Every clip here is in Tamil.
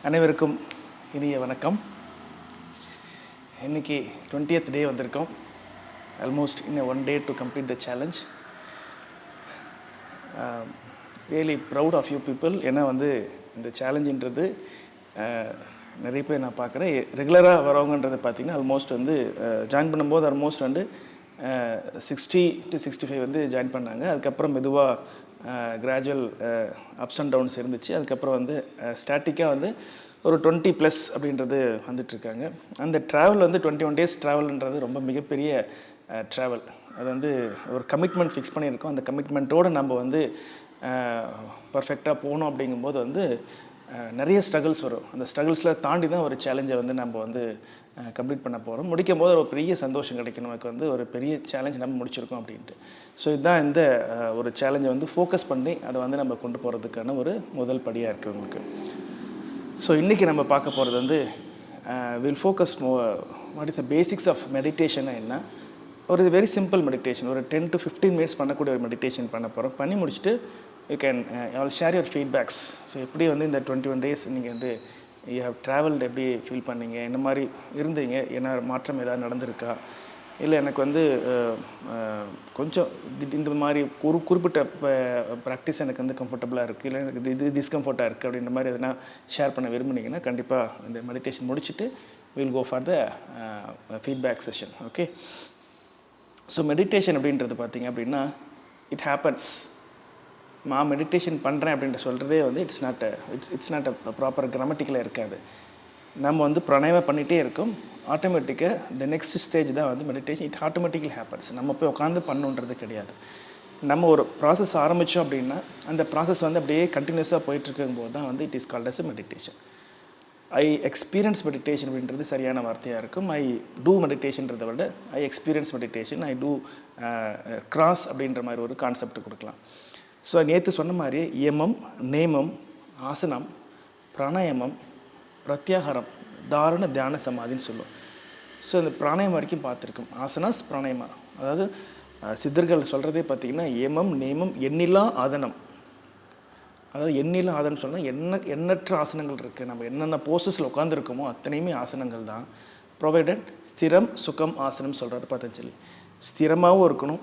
அனைவருக்கும் இனிய வணக்கம். இன்றைக்கி 20th டே வந்திருக்கோம். ஆல்மோஸ்ட் இன்னும் 1 day to complete the challenge. Really proud of you people. ஏன்னா இந்த சேலஞ்சுன்றது நிறைய பேர் நான் பார்க்குறேன். ரெகுலராக வரவங்கன்றது பார்த்திங்கன்னா ஆல்மோஸ்ட் ஜாயின் பண்ணும்போது ஆல்மோஸ்ட் 60 to 65 ஜாயின் பண்ணாங்க. அதுக்கப்புறம் மெதுவாக கிராஜுவல் அப்ஸ் அண்ட் டவுன்ஸ் இருந்துச்சு. அதுக்கப்புறம் ஸ்டாட்டிக்காக ஒரு 20+ அப்படின்றது வந்துட்டுருக்காங்க. அந்த ட்ராவல் 21 days ட்ராவல்ன்றது ரொம்ப மிகப்பெரிய ட்ராவல். அது ஒரு கமிட்மெண்ட் ஃபிக்ஸ் பண்ணியிருக்கோம். அந்த கமிட்மெண்ட்டோடு நம்ம பர்ஃபெக்டாக போகணும் அப்படிங்கும்போது நிறைய ஸ்ட்ரகிள்ஸ் வரும். அந்த ஸ்ட்ரகிள்ஸில் தாண்டி தான் ஒரு சேலஞ்சை நம்ம கம்ப்ளீட் பண்ண போகிறோம். முடிக்கும் போது ஒரு பெரிய சந்தோஷம் கிடைக்கும். நமக்கு ஒரு பெரிய சேலஞ்ச் நம்ம முடிச்சிருக்கோம் அப்படின்ட்டு. ஸோ இதுதான் இந்த ஒரு சேலஞ்சை ஃபோக்கஸ் பண்ணி அதை நம்ம கொண்டு போகிறதுக்கான ஒரு முதல் படியாக இருக்குது உங்களுக்கு. ஸோ இன்றைக்கி நம்ம பார்க்க போகிறது will focus what is the basics of மெடிடேஷன்னா என்ன. ஒரு வெரி சிம்பிள் மெடிடேஷன், ஒரு 10 to 15 minutes பண்ணக்கூடிய ஒரு மெடிடேஷன் பண்ண போகிறோம். பண்ணி முடிச்சுட்டு you can all share your feedbacks. So எப்படி இந்த 21 days நீங்கள் யூ ஹவ் ட்ராவல்டு, எப்படி ஃபீல் பண்ணீங்க, என்ன மாதிரி இருந்தீங்க, என்ன மாற்றம் ஏதாவது நடந்திருக்கா, இல்லை எனக்கு கொஞ்சம் இந்த மாதிரி குறிப்பிட்ட ப்ராக்டிஸ் எனக்கு கம்ஃபர்டபுளாக இருக்குது, இல்லை எனக்கு இது டிஸ்கம்ஃபர்ட்டாக இருக்குது அப்படின்ற மாதிரி எதனா ஷேர் பண்ண விரும்புனீங்கன்னா கண்டிப்பாக இந்த மெடிடேஷன் முடிச்சுட்டு will go for the feedback session. Okay. So meditation அப்படின்றது பார்த்திங்க அப்படின்னா இட் ஹேப்பன்ஸ். நான் மெடிடேஷன் பண்ணுறேன் அப்படின்ட்டு சொல்கிறதே இட்ஸ் நாட் அ ப்ராப்பர் கிராமட்டிக்கலாக இருக்காது. நம்ம பிராணாயாமம் பண்ணிகிட்டே இருக்கோம். ஆட்டோமேட்டிக்காக த நெக்ஸ்ட் ஸ்டேஜ் தான் மெடிடேஷன். It automatically happens. நம்ம போய் உட்காந்து பண்ணுன்றது கிடையாது. நம்ம ஒரு ப்ராசஸ் ஆரம்பித்தோம் அப்படின்னா அந்த ப்ராசஸ் அப்படியே கண்டினியூஸாக போயிட்டுருக்கும்போது தான் it is called as meditation. I experience meditation அப்படின்றது சரியான வார்த்தையாக இருக்கும். ஐ டூ மெடிடேஷன்றதை விட I experience meditation, I do cross அப்படின்ற மாதிரி ஒரு கான்செப்ட் கொடுக்கலாம். ஸோ நேற்று சொன்ன மாதிரி யமம், நேமம், ஆசனம், பிராணாயாமம், பிரத்யாகாரம், தாரண, தியான, சமாதின்னு சொல்லுவோம். ஸோ இந்த பிராணாயாமம் வரைக்கும் பார்த்துருக்கோம். ஆசனாஸ், பிராணாயாமா, அதாவது சித்தர்கள் சொல்கிறதே பார்த்திங்கன்னா யமம், நேமம், எண்ணிலா ஆதனம். அதாவது எண்ணிலா ஆதனம் சொன்னால் எண்ணற்ற ஆசனங்கள் இருக்குது. நம்ம என்னென்ன போஸஸில் உட்காந்துருக்கோமோ அத்தனையுமே ஆசனங்கள் தான். ப்ரொவைடட் ஸ்திரம் சுகம் ஆசனம் சொல்கிறாரு பதஞ்சலி. ஸ்திரமாகவும் இருக்கணும்,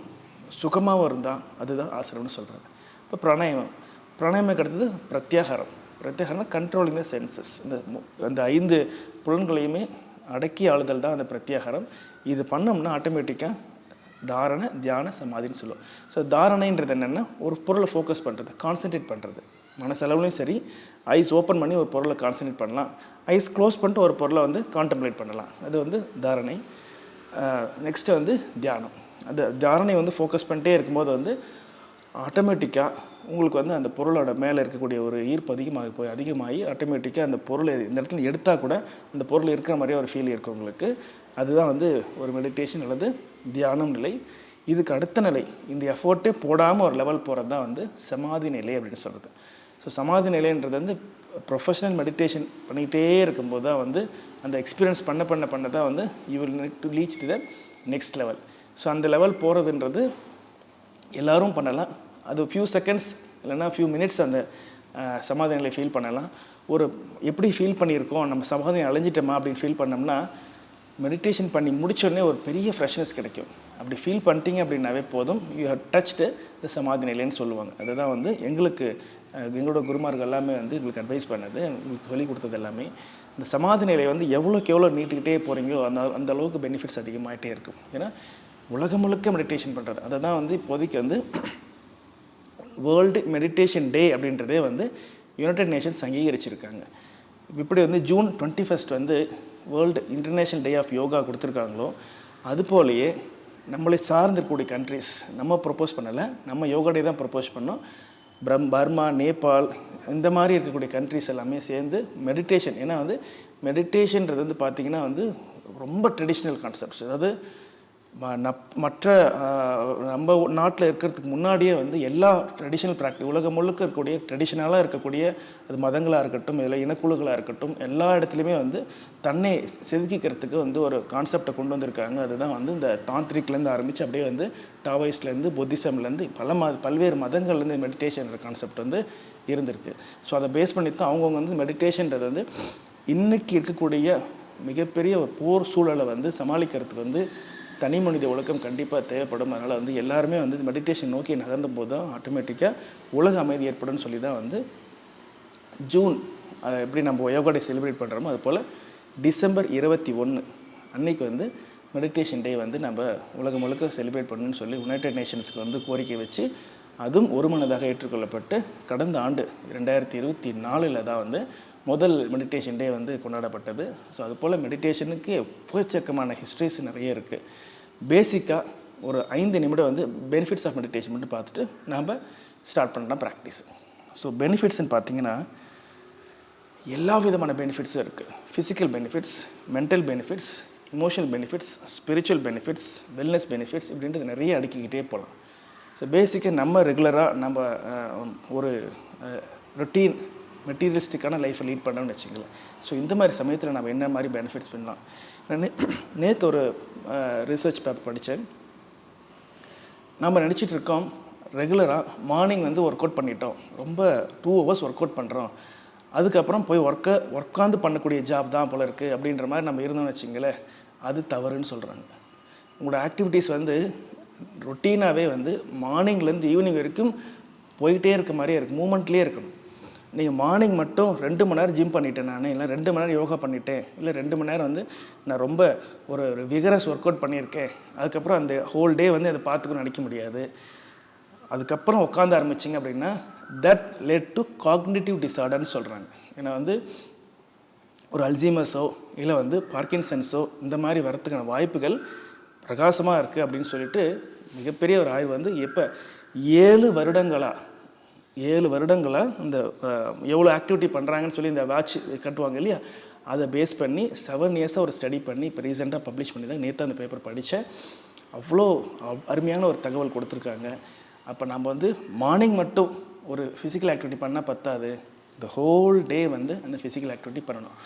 சுகமாகவும் இருந்தால் அதுதான் ஆசனம்னு சொல்கிறாரு. இப்போ பிராணாயாமம் அடுத்தது பிரத்யாகாரம். பிரத்யாகாரம்னா கண்ட்ரோலிங் த சென்சஸ். அந்த 5 புலன்களையுமே அடக்கி ஆளுதல் தான் அந்த பிரத்யாகாரம். இது பண்ணோம்னா ஆட்டோமேட்டிக்காக தாரண, தியான, சமாதின்னு சொல்லுவோம். ஸோ தாரணைன்றது என்னென்னா ஒரு பொருளை ஃபோக்கஸ் பண்ணுறது, கான்சன்ட்ரேட் பண்ணுறது. மனசளவுலையும் சரி, ஐஸ் ஓப்பன் பண்ணி ஒரு பொருளை கான்சன்ட்ரேட் பண்ணலாம், ஐஸ் க்ளோஸ் பண்ணிட்டு ஒரு பொருளை கான்டம்ப்ளேட் பண்ணலாம். அது தாரணை. நெக்ஸ்ட்டு தியானம். அந்த தாரணை ஃபோக்கஸ் பண்ணிட்டே இருக்கும்போது ஆட்டோமேட்டிக்காக உங்களுக்கு அந்த பொருளோட மேலே இருக்கக்கூடிய ஒரு ஈர்ப்பு அதிகமாகி ஆட்டோமேட்டிக்காக அந்த பொருளை இந்த இடத்துல எடுத்தால் கூட அந்த பொருள் இருக்கிற மாதிரியே ஒரு ஃபீல் இருக்குது உங்களுக்கு. அதுதான் ஒரு மெடிடேஷன் அல்லது தியானம் நிலை. இதுக்கு அடுத்த நிலை, இந்த எஃபோர்ட்டே போடாமல் ஒரு லெவல் போகிறது தான் சமாதி நிலை அப்படின்னு சொல்கிறது. ஸோ சமாதி நிலைன்றது ப்ரொஃபஷனல் மெடிடேஷன் பண்ணிகிட்டே இருக்கும்போது தான் அந்த எக்ஸ்பீரியன்ஸ் பண்ண தான் you will need to reach to the next level. So அந்த லெவல் போகிறதுன்றது எல்லோரும் பண்ணலாம். அது ஃபியூ செகண்ட்ஸ் இல்லைன்னா ஃபியூ மினிட்ஸ் அந்த சமாதி நிலையை ஃபீல் பண்ணலாம். எப்படி ஃபீல் பண்ணியிருக்கோம், நம்ம சமாதியை அலைஞ்சிட்டோமா அப்படின்னு ஃபீல் பண்ணோம்னா மெடிடேஷன் பண்ணி முடிச்சோடனே ஒரு பெரிய ஃப்ரெஷ்னஸ் கிடைக்கும். அப்படி ஃபீல் பண்ணிட்டீங்க அப்படின்னாவே போதும், யூ ஹவ் டச்டு த சமாதி நிலைன்னு சொல்லுவாங்க. அதுதான் எங்களுக்கு எங்களோட குருமார்கள் எல்லாமே எங்களுக்கு அட்வைஸ் பண்ணது, எங்களுக்கு சொல்லிக் கொடுத்தது எல்லாமே. இந்த சமாதி நிலையை எவ்வளோக்கு எவ்வளோ நீட்டுக்கிட்டே போகிறீங்களோ அந்த அளவுக்கு பெனிஃபிட்ஸ் அதிகமாகிட்டே இருக்கும். ஏன்னா உலகம் முழுக்க மெடிடேஷன் பண்ணுறது. அதை தான் இப்போதைக்கு வேர்ல்டு மெடிடேஷன் டே அப்படின்றதே யுனைடெட் நேஷன்ஸ் அங்கீகரிச்சிருக்காங்க. இப்படி June 21 world international day of yoga கொடுத்துருக்காங்களோ அதுபோலையே நம்மளை சார்ந்திருக்கக்கூடிய கண்ட்ரிஸ் நம்ம ப்ரப்போஸ் பண்ணலை, நம்ம யோகா டே தான் ப்ரப்போஸ் பண்ணோம். பர்மா, நேபாள் இந்த மாதிரி இருக்கக்கூடிய கண்ட்ரிஸ் எல்லாமே சேர்ந்து மெடிடேஷன். ஏன்னா மெடிடேஷன்றது பார்த்திங்கன்னா ரொம்ப ட்ரெடிஷ்னல் கான்செப்ட்ஸ். அதாவது மற்ற நம்ம நாட்டில் இருக்கிறதுக்கு முன்னாடியே வந்து எல்லா ட்ரெடிஷ்னல் உலகம் முழுக்க இருக்கக்கூடிய ட்ரெடிஷ்னலாக இருக்கக்கூடிய அது மதங்களாக இருக்கட்டும், இதில் இனக்குழுக்களாக இருக்கட்டும், எல்லா இடத்துலையுமே வந்து தன்னை செதுக்கிக்கிறதுக்கு வந்து ஒரு கான்செப்டை கொண்டு வந்திருக்காங்க. அதுதான் வந்து இந்த தாந்திரிக்லேருந்து ஆரம்பித்து அப்படியே வந்து டாவோயிஸ்ட்லேருந்து புத்திசம்லேருந்து பல்வேறு மதங்கள்லேருந்து மெடிடேஷன் கான்செப்ட் வந்து இருந்திருக்கு. ஸோ அதை பேஸ் பண்ணி தான் அவங்கவுங்க வந்து மெடிடேஷன்றது வந்து இன்றைக்கி இருக்கக்கூடிய மிகப்பெரிய ஒரு போர் சூழலை வந்து சமாளிக்கிறதுக்கு வந்து தனி மனித ஒழுக்கம் கண்டிப்பாக தேவைப்படும். அதனால் வந்து எல்லாருமே வந்து மெடிடேஷன் நோக்கி நகர்ந்த போது தான் ஆட்டோமேட்டிக்காக உலக அமைதி ஏற்படும்னு சொல்லி தான் வந்து ஜூன் எப்படி நம்ம யோகா டே செலிப்ரேட் பண்ணுறோமோ அதுபோல் டிசம்பர் 21 அன்னைக்கு வந்து மெடிடேஷன் டே வந்து நம்ம உலகம் முழுக்க செலிப்ரேட் பண்ணணும்னு சொல்லி யுனைடெட் நேஷன்ஸ்க்கு வந்து கோரிக்கை வச்சு அதுவும் ஒருமனதாக ஏற்றுக்கொள்ளப்பட்டு கடந்த ஆண்டு 2024 தான் வந்து முதல் மெடிடேஷன் டே வந்து கொண்டாடப்பட்டது. ஸோ அதுபோல் மெடிடேஷனுக்கு எக்கச்சக்கமான ஹிஸ்ட்ரிஸ் நிறைய இருக்குது. பேசிக்காக ஒரு 5 நிமிடம் வந்து பெனிஃபிட்ஸ் ஆஃப் மெடிடேஷன் மட்டும் பார்த்துட்டு நாம் ஸ்டார்ட் பண்ணலாம் ப்ராக்டிஸ். ஸோ பெனிஃபிட்ஸ்ன்னு பார்த்தீங்கன்னா எல்லா விதமான பெனிஃபிட்ஸும் இருக்குது. Physical benefits, mental benefits, emotional benefits, spiritual benefits, wellness benefits இப்படின்றது நிறைய அடுக்கிக்கிட்டே போகலாம். ஸோ பேசிக்காக நம்ம ரெகுலராக நம்ம ஒரு ரொட்டீன் மெட்டீரியலிஸ்டிக்கான லைஃப்பை லீட் பண்ணணும்னு வச்சுங்களேன். ஸோ இந்த மாதிரி சமயத்தில் நம்ம என்ன மாதிரி பெனிஃபிட்ஸ் பண்ணலாம். நேற்று ஒரு ரிசர்ச் பேப்பர் படித்தேன். நம்ம நினச்சிட்டு இருக்கோம் ரெகுலராக மார்னிங் வந்து ஒர்க் அவுட் பண்ணிட்டோம், ரொம்ப 2 hours ஒர்க் அவுட் பண்ணுறோம், அதுக்கப்புறம் போய் உட்காந்து பண்ணக்கூடிய ஜாப் தான் போல இருக்குது அப்படின்ற மாதிரி நம்ம இருந்தோம்னு வச்சுங்களேன். அது தவறுன்னு சொல்கிறாங்க. உங்களோட ஆக்டிவிட்டீஸ் வந்து ரொட்டீனாகவே வந்து மார்னிங்லேருந்து ஈவினிங் வரைக்கும் போயிட்டே இருக்க மாதிரியே இருக்குது, மூமெண்ட்லேயே இருக்கணும். நீங்கள் மார்னிங் மட்டும் 2 மணி நேரம் ஜிம் பண்ணிட்டேன் நான், இல்லை 2 மணி நேரம் யோகா பண்ணிட்டேன், இல்லை 2 மணி நேரம் வந்து நான் ரொம்ப ஒரு விகரஸ் ஒர்க் அவுட் பண்ணியிருக்கேன், அதுக்கப்புறம் அந்த ஹோல் டே வந்து அதை பார்த்துக்கணும் நினைக்க முடியாது. அதுக்கப்புறம் உட்காந்து ஆரம்பிச்சிங்க அப்படின்னா தட் லெட் டு காக்னிட்டிவ் டிஸார்டர்னு சொல்கிறாங்க. ஏன்னா வந்து ஒரு அல்சீமர்ஸோ இல்லை வந்து பார்க்கின்சன்ஸோ இந்த மாதிரி வரத்துக்கான வாய்ப்புகள் பிரகாசமாக இருக்குது அப்படின்னு சொல்லிட்டு மிகப்பெரிய ஒரு ஆய்வு வந்து எப்போ 7 வருடங்களாக இந்த எவ்வளோ ஆக்டிவிட்டி பண்ணுறாங்கன்னு சொல்லி இந்த வாட்ச் கட்டுவாங்க இல்லையா, அதை பேஸ் பண்ணி 7 இயர்ஸாக ஒரு ஸ்டடி பண்ணி இப்போ ரீசெண்டாக பப்ளிஷ் பண்ணி தான் நேற்று அந்த பேப்பர் படித்தேன். அவ்வளோ அருமையான ஒரு தகவல் கொடுத்துருக்காங்க. அப்போ நம்ம வந்து மார்னிங் மட்டும் ஒரு ஃபிசிக்கல் ஆக்டிவிட்டி பண்ணால் பத்தாது, இந்த ஹோல் டே வந்து அந்த ஃபிசிக்கல் ஆக்டிவிட்டி பண்ணணும்.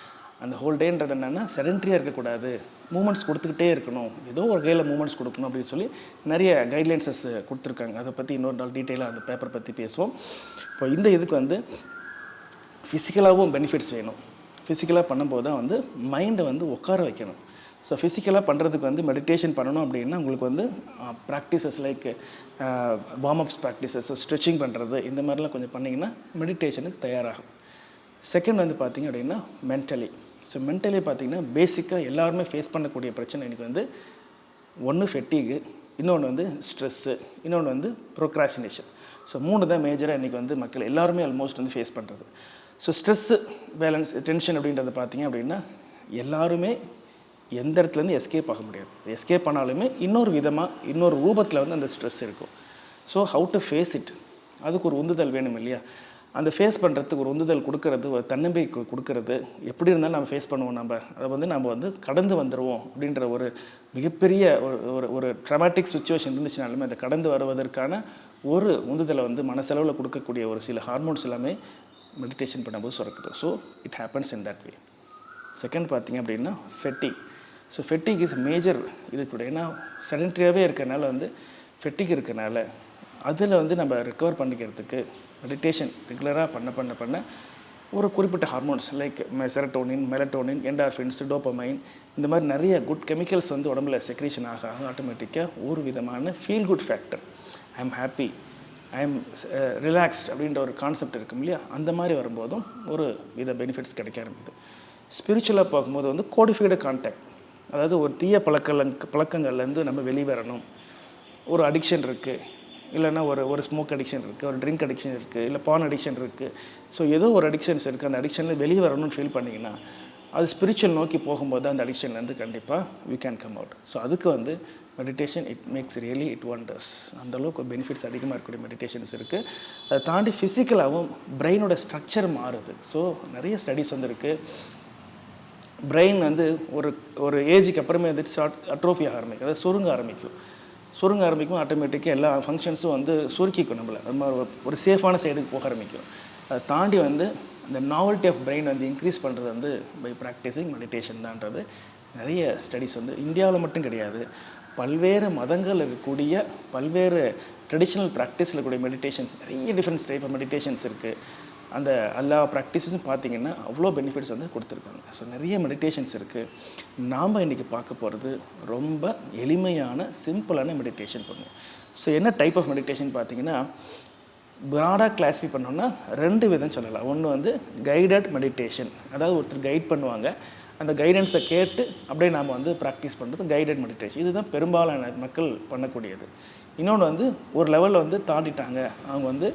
அந்த ஹோல் டேன்றது என்னென்னா செடென்ட்ரியாக இருக்கக்கூடாது, மூமெண்ட்ஸ் கொடுத்துக்கிட்டே இருக்கணும், ஏதோ ஒரு கையில் மூமெண்ட்ஸ் கொடுக்கணும் அப்படின்னு சொல்லி நிறைய கைட்லைன்ஸஸ் கொடுத்துருக்காங்க. அதை பற்றி இன்னொரு நாள் டீட்டெயிலாக அந்த பேப்பர் பற்றி பேசுவோம். இப்போ இந்த இதுக்கு வந்து ஃபிசிக்கலாகவும் பெனிஃபிட்ஸ் வேணும். ஃபிசிக்கலாக பண்ணும்போது தான் வந்து மைண்டை வந்து உட்கார வைக்கணும். ஸோ ஃபிசிக்கலாக பண்ணுறதுக்கு வந்து மெடிடேஷன் பண்ணணும் அப்படின்னா உங்களுக்கு வந்து practices like warm-ups practices, stretching பண்ணுறது இந்த மாதிரிலாம் கொஞ்சம் பண்ணிங்கன்னா மெடிடேஷனுக்கு தயாராகும். செகண்ட் வந்து பார்த்திங்க அப்படின்னா மென்டலி. ஸோ மென்டலி பார்த்திங்கன்னா பேசிக்காக எல்லாருமே ஃபேஸ் பண்ணக்கூடிய பிரச்சனை இன்றைக்கி வந்து ஒன்று ஃபெட்டிகு, இன்னொன்று வந்து ஸ்ட்ரெஸ்ஸு, இன்னொன்று வந்து ப்ரோக்ராஸ்டினேஷன். ஸோ 3 தான் மேஜராக இன்றைக்கி வந்து மக்கள் எல்லாருமே ஆல்மோஸ்ட் வந்து ஃபேஸ் பண்ணுறது. ஸோ ஸ்ட்ரெஸ்ஸு, பேலன்ஸ், டென்ஷன் அப்படின்றத பார்த்திங்க அப்படின்னா எல்லாருமே எந்த இடத்துலேருந்து எஸ்கேப் ஆக முடியாது. எஸ்கேப் ஆனாலுமே இன்னொரு ரூபத்தில் வந்து அந்த ஸ்ட்ரெஸ் இருக்கும். So how to face it, அதுக்கு ஒரு உந்துதல் வேணும் இல்லையா. அந்த ஃபேஸ் பண்ணுறதுக்கு ஒரு உந்துதல் கொடுக்கறது, ஒரு தன்னம்பிக்கை கொடுக்கறது, எப்படி இருந்தாலும் நம்ம ஃபேஸ் பண்ணுவோம், நம்ம வந்து கடந்து வந்துடுவோம் அப்படின்ற ஒரு மிகப்பெரிய ஒரு ட்ராமாட்டிக் சுச்சுவேஷன் இருந்துச்சுனாலுமே அதை கடந்து வருவதற்கான ஒரு உந்துதலை வந்து மனசளவில் கொடுக்கக்கூடிய ஒரு சில ஹார்மோன்ஸ் எல்லாமே மெடிடேஷன் பண்ணும்போது சுரக்குது. So it happens in that way. Second பார்த்திங்க அப்படின்னா fatigue. So fatigue is major இது கூட. ஏன்னா செடென்ட்ரியாகவே இருக்கிறனால வந்து ஃபெட்டிக் இருக்கிறனால அதில் வந்து நம்ம ரெக்கவர் பண்ணிக்கிறதுக்கு மெடிடேஷன் ரெகுலராக பண்ண ஒரு குறிப்பிட்ட hormones like serotonin, melatonin, endorphins, dopamine இந்த மாதிரி நிறைய குட் கெமிக்கல்ஸ் வந்து உடம்புல செக்ரேஷன் ஆக ஆட்டோமேட்டிக்காக ஒரு விதமான feel good factor, I am happy, I am relaxed அப்படின்ற ஒரு கான்செப்ட் இருக்கும் இல்லையா, அந்த மாதிரி வரும்போதும் ஒரு வித பெனிஃபிட்ஸ் கிடைக்க ஆரம்பிக்குது. ஸ்பிரிச்சுவலாக பார்க்கும்போது வந்து கோடிஃபைடு கான்டாக்ட், அதாவது ஒரு தீய பழக்கங்கள்லேருந்து நம்ம வெளிவரணும். ஒரு அடிக்ஷன் இருக்குது, இல்லைன்னா ஒரு ஸ்மோக் அடிக்ஷன் இருக்குது, ஒரு ட்ரிங்க் அடிக்ஷன் இருக்குது, இல்லை பான் அடிக்ஷன் இருக்குது. ஸோ ஏதோ ஒரு அடிக்ஷன்ஸ் இருக்குது, அந்த அடிக்ஷனில் வெளியே வரணும்னு ஃபீல் பண்ணிங்கன்னா அது ஸ்பிரிச்சுவல் நோக்கி போகும்போது அந்த அடிக்ஷன்லேருந்து கண்டிப்பாக we can come out. So அதுக்கு வந்து meditation it makes really it wonders. அந்தளவுக்கு பெனிஃபிட்ஸ் அதிகமாக இருக்கக்கூடிய மெடிடேஷன்ஸ் இருக்குது. அதை தாண்டி ஃபிசிக்கலாகவும் பிரெயினோட ஸ்ட்ரக்சர் மாறுது. ஸோ நிறைய ஸ்டடீஸ் வந்துருக்கு. பிரெயின் வந்து ஒரு ஒரு ஏஜுக்கு அப்புறமே வந்து அட்ரோஃபி ஆக ஆரம்பிக்கும், அதாவது சுருங்க ஆரம்பிக்கும். ஆட்டோமேட்டிக்காக எல்லா ஃபங்க்ஷன்ஸும் வந்து சுருக்கிக்கும், நம்ம ஒரு சேஃபான சைடுக்கு போக ஆரம்பிக்கும். அதை தாண்டி வந்து அந்த நாவல்ட்டி ஆஃப் பிரெயின் வந்து இன்க்ரீஸ் பண்ணுறது வந்து பை ப்ராக்டிஸிங் மெடிடேஷன் தான்றது நிறைய ஸ்டடீஸ் வந்து இந்தியாவில் மட்டும் கிடையாது, பல்வேறு மதங்கள் இருக்கக்கூடிய பல்வேறு ட்ரெடிஷ்னல் ப்ராக்டிஸில் இருக்கக்கூடிய மெடிடேஷன்ஸ், நிறைய டிஃப்ரெண்ட்ஸ் டைப் ஆஃப் மெடிடேஷன்ஸ் இருக்குது. அந்த எல்லா ப்ராக்டிஸஸும் பார்த்திங்கன்னா அவ்வளோ பெனிஃபிட்ஸ் வந்து கொடுத்துருக்காங்க. ஸோ நிறைய மெடிடேஷன்ஸ் இருக்குது. நாம் இன்றைக்கி பார்க்க போகிறது ரொம்ப எளிமையான சிம்பிளான மெடிடேஷன் பண்ணுவோம். ஸோ என்ன டைப் ஆஃப் மெடிடேஷன் பார்த்திங்கன்னா, ப்ராடாக கிளாஸிஃபை பண்ணோன்னா 2 விதம் சொல்லலாம். ஒன்று வந்து கைடட் மெடிடேஷன், அதாவது ஒருத்தர் கைட் பண்ணுவாங்க, அந்த கைடன்ஸை கேட்டு அப்படியே நாம் வந்து ப்ராக்டிஸ் பண்ணுறது கைடட் மெடிடேஷன். இதுதான் பெரும்பாலான மக்கள் பண்ணக்கூடியது. இன்னொன்று வந்து ஒரு லெவலில் வந்து தாண்டிட்டாங்க, அவங்க வந்து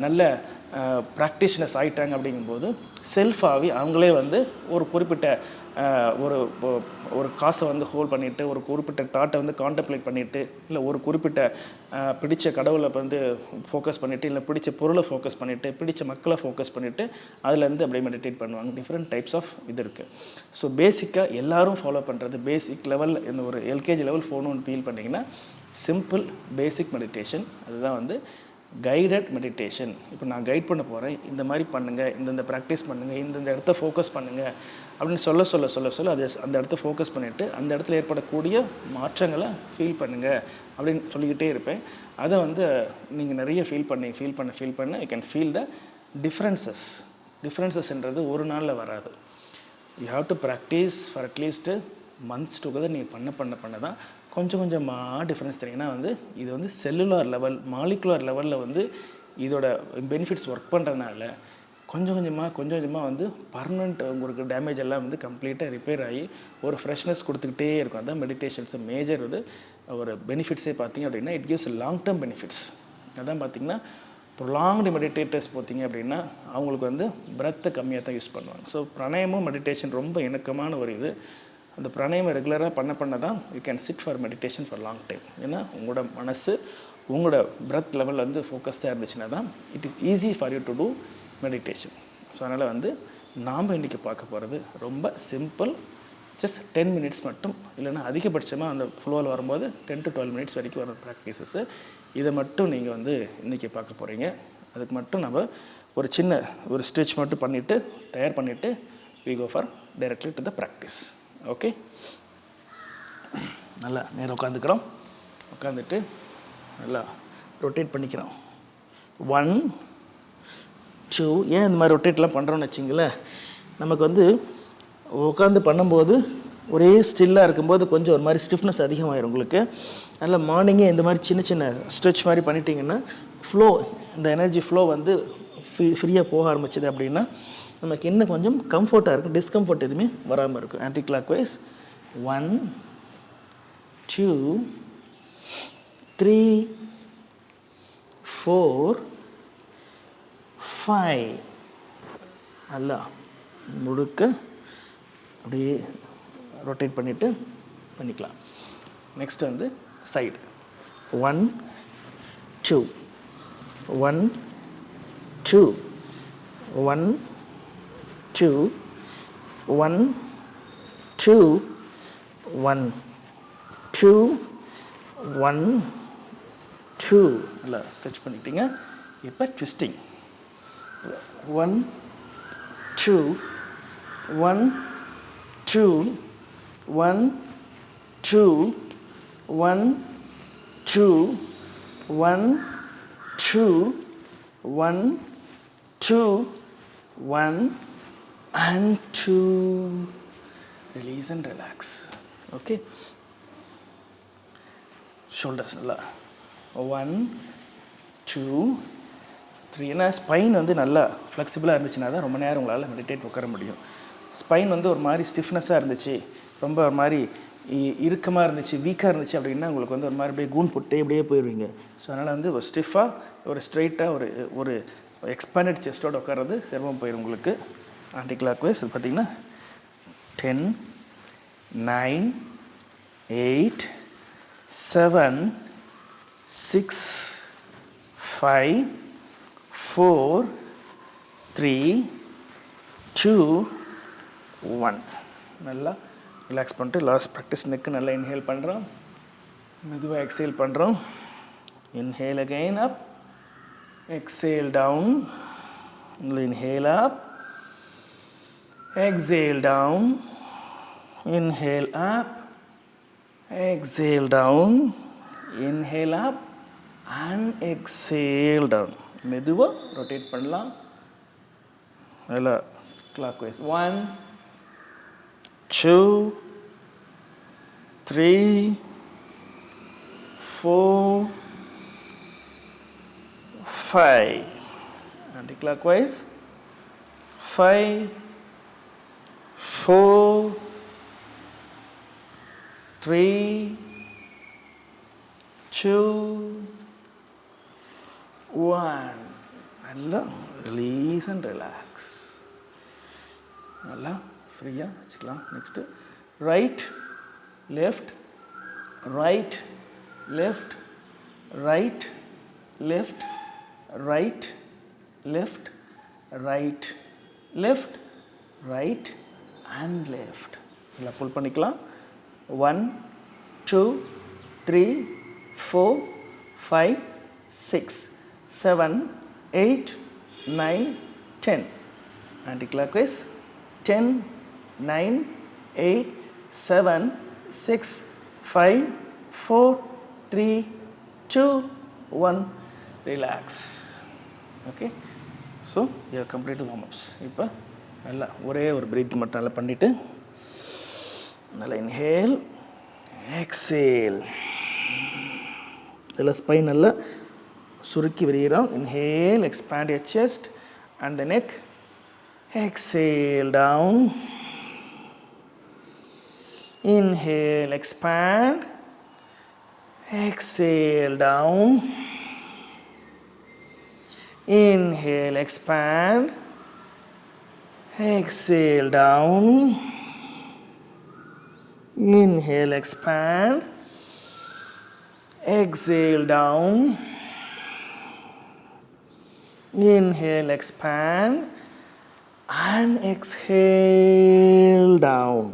நல்ல ப்ராக்டிஷனர்ஸ் ஆகிட்டாங்க அப்படிங்கும்போது செல்ஃபாகவே அவங்களே வந்து ஒரு குறிப்பிட்ட ஒரு காசை வந்து ஹோல்ட் பண்ணிவிட்டு, ஒரு குறிப்பிட்ட தாட்டை வந்து கான்டெம்ப்ளேட் பண்ணிவிட்டு, இல்லை ஒரு குறிப்பிட்ட பிடிச்ச கடவுளை வந்து ஃபோக்கஸ் பண்ணிவிட்டு, இல்லை பிடிச்ச பொருளை ஃபோக்கஸ் பண்ணிவிட்டு, பிடிச்ச மக்களை ஃபோக்கஸ் பண்ணிவிட்டு அதுலேருந்து அப்படியே மெடிடேட் பண்ணுவாங்க. டிஃப்ரெண்ட் டைப்ஸ் ஆஃப் இது இருக்குது. ஸோ பேசிக்காக எல்லோரும் ஃபாலோ பண்ணுறது பேசிக் லெவலில் இந்த ஒரு எல்கேஜி லெவல் ஃபோன் ஃபீல் பண்ணிங்கன்னா சிம்பிள் பேசிக் மெடிடேஷன், அதுதான் வந்து கைடட் மெடிடேஷன். இப்போ நான் கைட் பண்ண போகிறேன், இந்த மாதிரி பண்ணுங்கள், இந்தந்த ப்ராக்டிஸ் பண்ணுங்கள், இந்தந்த இடத்த ஃபோக்கஸ் பண்ணுங்கள் அப்படின்னு சொல்ல அது அந்த இடத்த ஃபோக்கஸ் பண்ணிவிட்டு அந்த இடத்துல ஏற்படக்கூடிய மாற்றங்களை ஃபீல் பண்ணுங்கள் அப்படின்னு சொல்லிக்கிட்டே இருப்பேன். அதை வந்து நீங்கள் நிறைய ஃபீல் பண்ண யூ கேன் ஃபீல் த டிஃப்ரென்சஸ்ன்றது ஒரு நாளில் வராது. You have to practice for at least months together நீங்கள் பண்ண தான் கொஞ்சம் கொஞ்சமாக டிஃப்ரென்ஸ் தெரியுங்கன்னா வந்து இது வந்து செல்லுலார் லெவல், மாலிகுலர் லெவலில் வந்து இதோட பெனிஃபிட்ஸ் ஒர்க் பண்ணுறதுனால கொஞ்சம் கொஞ்சமாக வந்து பர்மனெண்ட் உங்களுக்கு டேமேஜ் எல்லாம் வந்து கம்ப்ளீட்டாக ரிப்பேர் ஆகி ஒரு ஃப்ரெஷ்னஸ் கொடுத்துக்கிட்டே இருக்கும். அதுதான் மெடிடேஷன்ஸ் மேஜர் வந்து ஒரு பெனிஃபிட்ஸே பார்த்திங்க அப்படின்னா it gives long term benefits. அதான் பார்த்திங்கன்னா ப்ரொலாங்டு மெடிடேட்டர்ஸ் பார்த்திங்க அப்படின்னா அவங்களுக்கு வந்து பிரெத்தை கம்மியாக தான் யூஸ் பண்ணுவாங்க. ஸோ பிராணாயாமம் மெடிடேஷன் ரொம்ப இணக்கமான ஒரு இது. அந்த பிராணாயாமம் ரெகுலராக பண்ண தான் you can sit for meditation for long time. ஏன்னா உங்களோட மனசு உங்களோட பிரெத் லெவலில் வந்து ஃபோக்கஸ்டாக இருந்துச்சுன்னா தான் it is easy for you to two meditation. So அதனால் வந்து நாம் இன்றைக்கி பார்க்க போகிறது ரொம்ப சிம்பிள், ஜஸ்ட் 10 மினிட்ஸ் மட்டும், இல்லைன்னா அதிகபட்சமாக அந்த ஃப்ளோவில் வரும்போது 10 to 12 மினிட்ஸ் வரைக்கும் வர ப்ராக்டிஸஸ்ஸு. இதை மட்டும் நீங்கள் வந்து இன்றைக்கி பார்க்க போகிறீங்க. அதுக்கு மட்டும் நம்ம ஒரு சின்ன ஒரு ஸ்ட்ரெச் மட்டும் பண்ணிவிட்டு தயார் பண்ணிவிட்டு we go for directly to the practice. Okay, நல்லா நேரம் உட்காந்துட்டு நல்லா ரொட்டேட் பண்ணிக்கிறோம். 1 2. ஏன் இந்த மாதிரி ரொட்டேட்லாம் பண்ணுறோன்னு வச்சிங்களேன், நமக்கு வந்து உட்காந்து பண்ணும்போது ஒரே ஸ்டில்லாக இருக்கும்போது கொஞ்சம் ஒரு மாதிரி ஸ்டிஃப்னஸ் அதிகமாகிடும் உங்களுக்கு. நல்லா மார்னிங்கே இந்த மாதிரி சின்ன ஸ்ட்ரெச் மாதிரி பண்ணிட்டீங்கன்னா ஃப்ளோ, இந்த எனர்ஜி ஃப்ளோ வந்து ஃப்ரீயாக போக ஆரம்பிச்சிது அப்படின்னா நமக்கு இன்னும் கொஞ்சம் கம்ஃபர்ட்டாக இருக்கும், டிஸ்கம்ஃபர்ட் எதுவுமே வராமல் இருக்கும். Anticlockwise 1 2 3 4 5. நல்லா முழுக்க அப்படியே ரொட்டேட் பண்ணிக்கலாம். நெக்ஸ்ட் வந்து சைடு 1 2 1 2 1 2 1 2 1 2 1 2. நல்லா ஸ்ட்ரெச் பண்ணிட்டீங்க. இப்போ twisting 1 2 1 2 1 2 1 2 1 2 1 2 1 and 2. Release and relax. Okay, shoulders நல்லா 1 2 3. ஏன்னா ஸ்பைன் வந்து நல்லா ஃப்ளெக்சிபிளாக இருந்துச்சுன்னா தான் ரொம்ப நேரம் உங்களால் மெடிடேட் உட்கார முடியும். ஸ்பைன் வந்து ஒரு மாதிரி ஸ்டிஃப்னஸாக இருந்துச்சு, ரொம்ப ஒரு மாதிரி இறுக்கமாக இருந்துச்சு, வீக்காக இருந்துச்சு அப்படின்னா உங்களுக்கு வந்து ஒரு மாதிரி அப்படியே கூன் போட்டே அப்படியே போயிடுவீங்க. ஸோ அதனால் வந்து ஒரு ஸ்டிஃபாக ஒரு ஸ்ட்ரைட்டாக ஒரு எக்ஸ்பேண்டட் செஸ்ட்டோடு உட்கார்றது சிரமம் போயிடும் உங்களுக்கு. ஆன்டி கிளாக் வைஸ் அது பார்த்திங்கன்னா 10 9 8 7 6 5 4 3 2 1. நல்லா ரிலாக்ஸ் பண்ணிட்டு லாஸ்ட் ப்ராக்டிஸ் நெக்கு நல்லா இன்ஹேல் பண்ணுறோம், மெதுவாக எக்ஸேல் பண்ணுறோம். Inhale again up, exhale down, inhale up, exhale down, inhale up, exhale down, inhale up and exhale down. மெதுவாக ரொட்டேட் பண்ணலாம் நல்லா clockwise. 1 2 3 4 5. Anti-clockwise. 5 4 3 2 1. நல்லா ரிலீஸ் அண்ட் ரிலாக்ஸ். நல்லா ஃப்ரீயாக வச்சுக்கலாம். Next right left, right left, right left, right left, right, left, right and left. நல்லா புல் பண்ணிக்கலாம். 1 2 3 4 5 6 7 8 9 10. Anti-clockwise. 10 9 8 7 6 5 4 3 2 1. Relax. Okay. So you complete warm-ups. இப்போ நல்லா ஒரே ஒரு பிரீத் மட்டும் நல்லா பண்ணிவிட்டு நல்லா இன்ஹேல் எக்ஸேல். இதில் ஸ்பைன் நல்லா சுருக்கி விரிகிறோம். Inhale expand your chest and the neck. Exhale down. Inhale expand. Exhale down. Inhale, expand, exhale down, inhale, expand, exhale down, inhale, expand and exhale down.